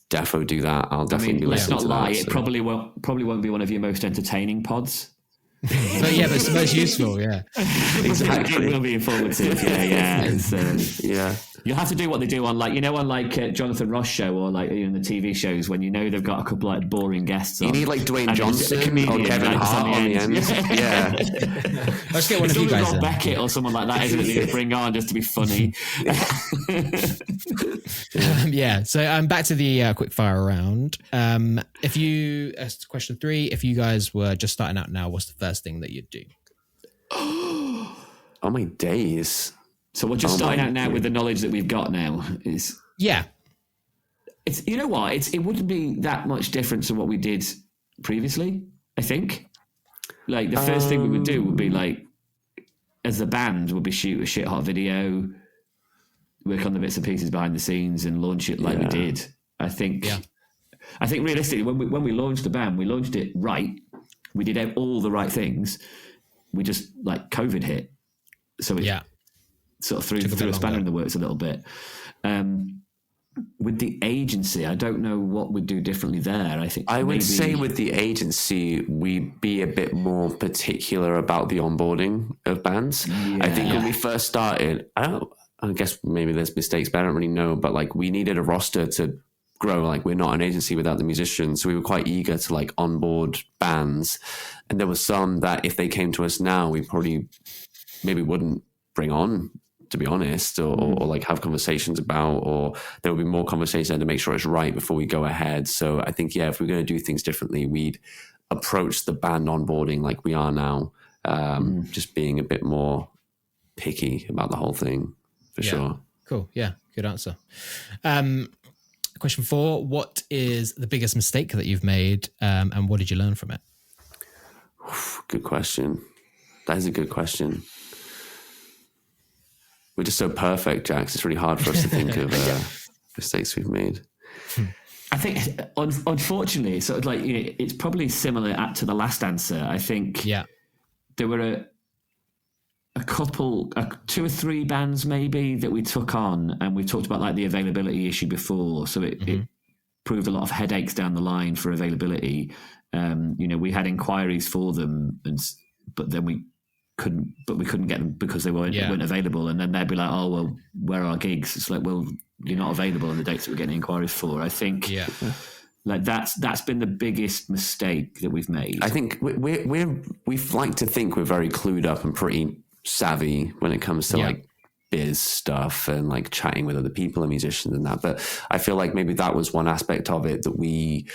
defo do that. I'll definitely be listening to that. Let's not lie, it probably won't be one of your most entertaining pods. But yeah, but it's the most useful, yeah. Exactly. It will be informative, yeah. You'll have to do what they do on Jonathan Ross show, or like in the TV shows when they've got a couple like boring guests on. You need like Dwayne Johnson or Kevin Hart on the end. Yeah. Let's get one of you guys Rob Beckett or someone like that, isn't it? You bring on just to be funny. So back to the quick fire round. Question 3, if you guys were just starting out now, what's the first thing that you'd do? Oh my days. So we're just starting out now with the knowledge that we've got now. It's you know what? It wouldn't be that much different to what we did previously, I think. Like the first thing we would do would be like, as a band, would be shoot a shit hot video, work on the bits and pieces behind the scenes, and launch it like we did. I think realistically, when we launched the band, we launched it right. We did all the right things. We just like COVID hit, so it sort of threw a spanner in the works a little bit. With the agency, I don't know what we'd do differently there. I think I would say with the agency, we'd be a bit more particular about the onboarding of bands. Yeah. I think when we first started, I guess maybe there's mistakes, but I don't really know. But like, we needed a roster to grow. Like, we're not an agency without the musicians, so we were quite eager to like onboard bands. And there were some that if they came to us now, we probably maybe wouldn't bring on, to be honest, or like have conversations about, or there will be more conversation to make sure it's right before we go ahead. So I think, if we're going to do things differently, we'd approach the band onboarding like we are now, just being a bit more picky about the whole thing, for sure. Cool. Yeah, good answer. Question 4, what is the biggest mistake that you've made, and what did you learn from it? Good question. That is a good question. We're just so perfect, Jax. It's really hard for us to think of mistakes we've made. I think, unfortunately, sort of like, it's probably similar to the last answer. I think there were a couple, 2 or 3 bands maybe that we took on, and we talked about like the availability issue before. So it proved a lot of headaches down the line for availability. We had inquiries for them, but then we couldn't get them because they weren't available. And then they'd be like, oh, well, where are our gigs? It's like, well, you're not available on the dates that we're getting inquiries for. I think like that's been the biggest mistake that we've made. I think we like to think we're very clued up and pretty savvy when it comes to like biz stuff and like chatting with other people and musicians and that. But I feel like maybe that was one aspect of it that we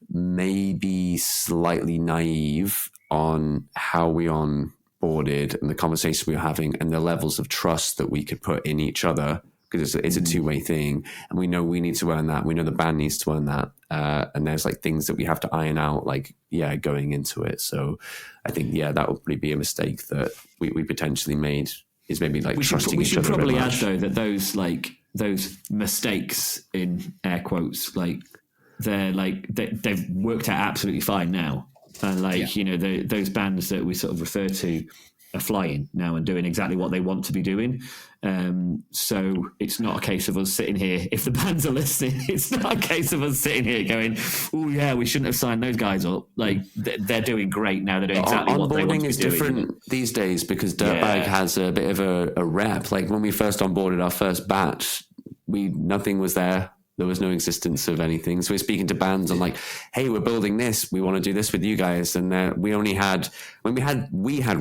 may be slightly naive on how we onboarded and the conversation we were having and the levels of trust that we could put in each other, because it's a two-way thing, and we know we need to earn that. We know the band needs to earn that, and there's like things that we have to iron out, like going into it. So I think that would probably be a mistake that we potentially made, is maybe like trusting each other. We should probably add though that those mistakes in air quotes, like they've worked out absolutely fine now, and those bands that we sort of refer to are flying now and doing exactly what they want to be doing. So it's not a case of us sitting here, if the bands are listening, it's not a case of us sitting here going, oh yeah, we shouldn't have signed those guys up. Like, they're doing great now. They're doing exactly what they want to be doing. Onboarding is different these days because Dirtbag has a bit of a rep. Like when we first onboarded our first batch, nothing was there. There was no existence of anything. So we're speaking to bands and like, hey, we're building this. We want to do this with you guys. And we had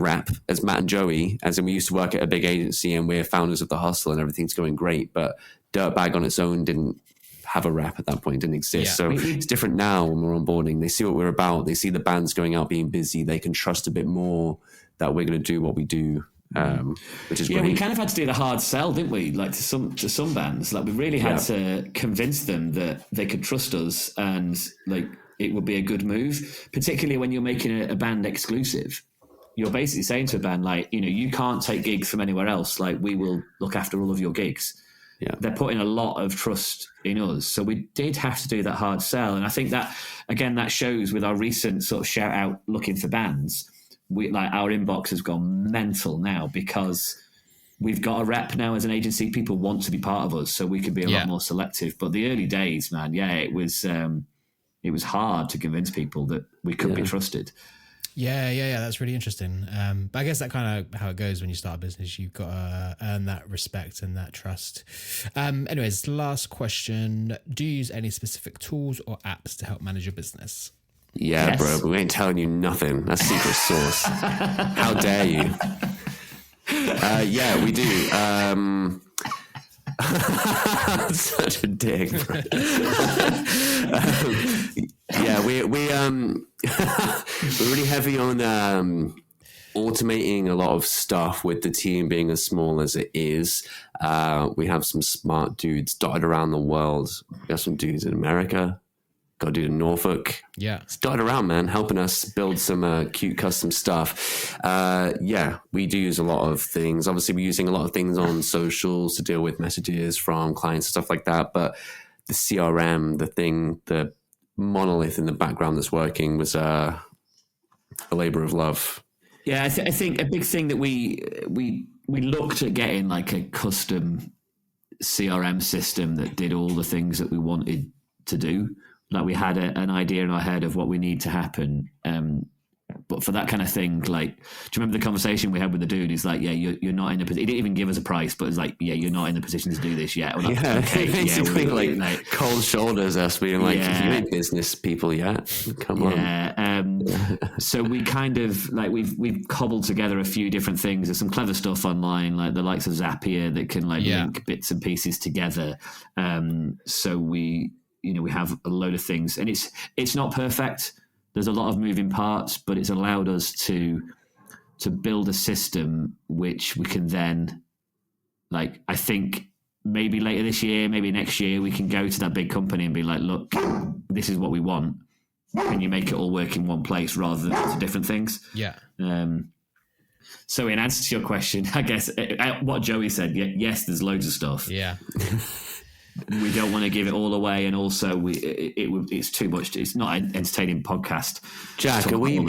rep as Matt and Joey, as in we used to work at a big agency and we're founders of The Hustle and everything's going great. But Dirtbag on its own didn't have a rep at that point, didn't exist. Yeah. So it's different now when we're onboarding. They see what we're about. They see the bands going out being busy. They can trust a bit more that we're going to do what we do, which is great. We kind of had to do the hard sell, didn't we? Like to some bands, like we really had to convince them that they could trust us and like it would be a good move, particularly when you're making a band exclusive. You're basically saying to a band, like, you know, you can't take gigs from anywhere else. Like, we will look after all of your gigs. Yeah. They're putting a lot of trust in us. So we did have to do that hard sell. And I think that, again, that shows with our recent sort of shout out looking for bands. Our inbox has gone mental now because we've got a rep now as an agency. People want to be part of us, so we could be a lot more selective. But the early days, man, it was hard to convince people that we could be trusted. Yeah. That's really interesting. But I guess that kind of how it goes when you start a business. You've got to earn that respect and that trust. Anyways, last question. Do you use any specific tools or apps to help manage your business? Yeah, yes. Bro, but we ain't telling you nothing. That's secret sauce. How dare you? Yeah, we do. Such a dick. Yeah, we're really heavy on automating a lot of stuff with the team being as small as it is. We have some smart dudes dotted around the world. We have some dudes in America. Got a dude in Norfolk. Yeah. It's dotted around, man, helping us build some cute custom stuff. We do use a lot of things. Obviously, we're using a lot of things on socials to deal with messages from clients and stuff like that. But the CRM, the monolith in the background that's working was a labor of love. Yeah, I think a big thing that we looked at getting like a custom CRM system that did all the things that we wanted to do. Like we had an idea in our head of what we need to happen. But for that kind of thing, like, do you remember the conversation we had with the dude? He's like, yeah, you're not in a position. He didn't even give us a price, but it's like, yeah, you're not in the position to do this yet. Like, yeah, okay, basically like cold shoulders us being like, you ain't business people yet. Come on. So we kind of like, we've cobbled together a few different things. There's some clever stuff online, like the likes of Zapier that can link bits and pieces together. So we have a load of things, and it's not perfect. There's a lot of moving parts, but it's allowed us to build a system which we can then, like, I think maybe later this year, maybe next year, we can go to that big company and be like, look, this is what we want. Can you make it all work in one place rather than lots of different things? Yeah. So in answer to your question, I guess what Joey said, yes, there's loads of stuff. Yeah. We don't want to give it all away, and also it's too much. It's not an entertaining podcast. Jack, are we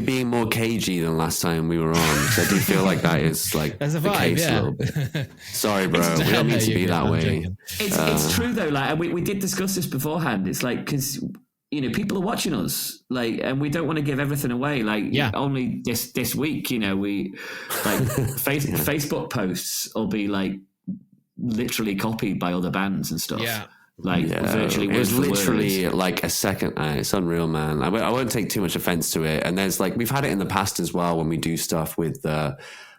being more cagey than last time we were on? Because I do feel like that is like There's a vibe, case a little bit. Sorry, bro. We don't mean to be that way. It's true though. Like, and we did discuss this beforehand. It's like, because people are watching us, like, and we don't want to give everything away. Like, only this week, we like Facebook posts will be like literally copied by other bands and stuff. Yeah. Virtually. It was literally like a second. It's unreal, man. I won't take too much offense to it. And there's like, we've had it in the past as well when we do stuff with the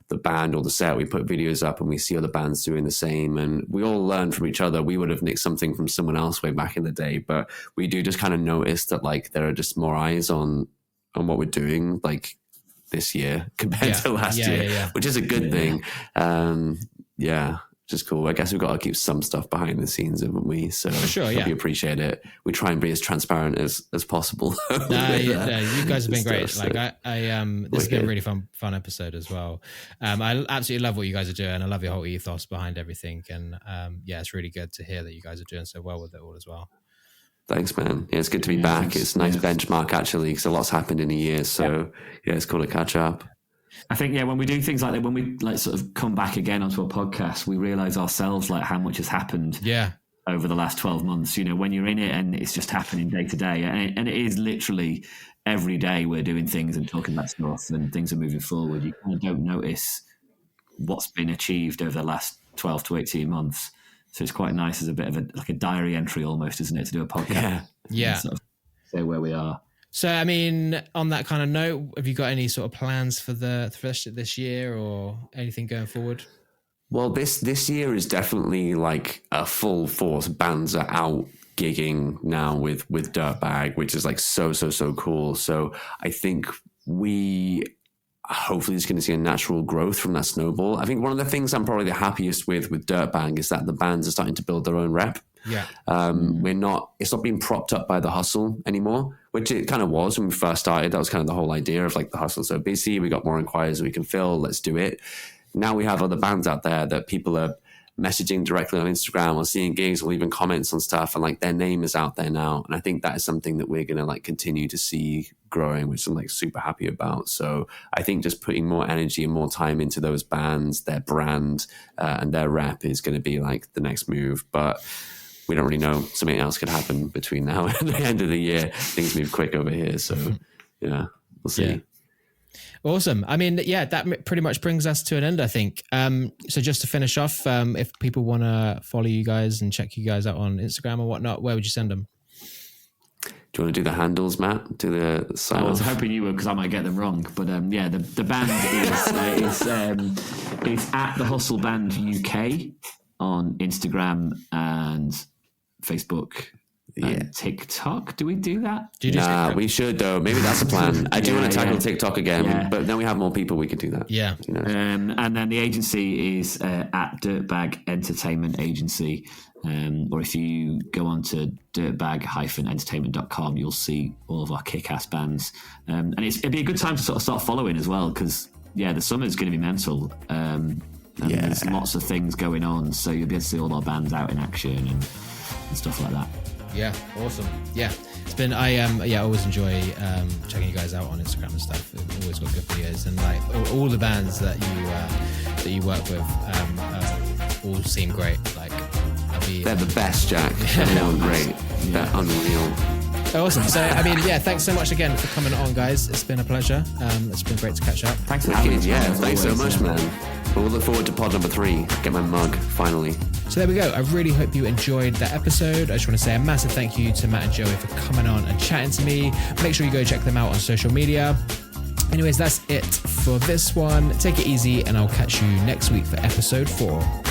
band or the set. We put videos up and we see other bands doing the same, and we all learn from each other. We would have nicked something from someone else way back in the day, but we do just kind of notice that like there are just more eyes on what we're doing like this year compared to last year, which is a good thing. Which is cool. I guess we've got to keep some stuff behind the scenes, haven't we? So for sure, we appreciate it. We try and be as transparent as possible. You guys have been great. Stuff, like this has been a really fun episode as well. I absolutely love what you guys are doing. I love your whole ethos behind everything, and it's really good to hear that you guys are doing so well with it all as well. Thanks, man. Yeah, it's good to be back. It's a nice benchmark actually, because a lot's happened in a year. So it's cool to catch up. I think, when we do things like that, when we like sort of come back again onto a podcast, we realize ourselves like how much has happened over the last 12 months. When you're in it and it's just happening day to day, and it is literally every day we're doing things and talking about stuff and things are moving forward. You kind of don't notice what's been achieved over the last 12 to 18 months. So it's quite nice as a bit of a diary entry almost, isn't it, to do a podcast? Yeah. Sort of say where we are. So, I mean, on that kind of note, have you got any sort of plans for the rest of this year or anything going forward? Well, this year is definitely like a full force. Bands are out gigging now with Dirtbag, which is like so cool. So I think we hopefully is going to see a natural growth from that snowball. I think one of the things I'm probably the happiest with Dirtbag is that the bands are starting to build their own rep. Yeah. It's not being propped up by the hustle anymore, which it kind of was when we first started. That was kind of the whole idea of like the hustle's so busy. We got more inquiries than we can fill. Let's do it. Now we have other bands out there that people are messaging directly on Instagram or seeing gigs or leaving comments on stuff, and like their name is out there now. And I think that is something that we're going to like continue to see growing, which I'm like super happy about. So I think just putting more energy and more time into those bands, their brand and their rep is going to be like the next move. But we don't really know. Something else could happen between now and the end of the year. Things move quick over here. So yeah, we'll see. Yeah. Awesome. I mean, yeah, that pretty much brings us to an end, I think. So just to finish off, if people want to follow you guys and check you guys out on Instagram or whatnot, where would you send them? Do you want to do the handles, Matt? Do the sign I was off? hoping you would, because I might get them wrong. But yeah, the band is at the Hustle Band UK on Instagram and Facebook. And TikTok. Do we do that? TikTok? We should though. Maybe that's a plan. I do want to tackle TikTok again, but then we have more people we could do that. Yeah. You know? And then the agency is at Dirtbag Entertainment Agency. Or if you go on to dirtbag-entertainment.com, you'll see all of our kick-ass bands. And it'd be a good time to sort of start following as well, because the summer's going to be mental. And there's lots of things going on, so you'll be able to see all our bands out in action and stuff like that. Yeah, awesome. Yeah, it's been I always enjoy checking you guys out on Instagram and stuff. You've always got good videos, and like all the bands that you work with all seem great. Like they're the best, Jack. They're all great. They're unreal. Awesome. So I mean, thanks so much again for coming on, guys. It's been a pleasure. It's been great to catch up. Thanks for having us. Yeah, thanks so much, man. We'll look forward to pod number 3. Get my mug finally. So there we go. I really hope you enjoyed that episode. I just want to say a massive thank you to Matt and Joey for coming on and chatting to me. Make sure you go check them out on social media. Anyways, that's it for this one. Take it easy, and I'll catch you next week for episode 4.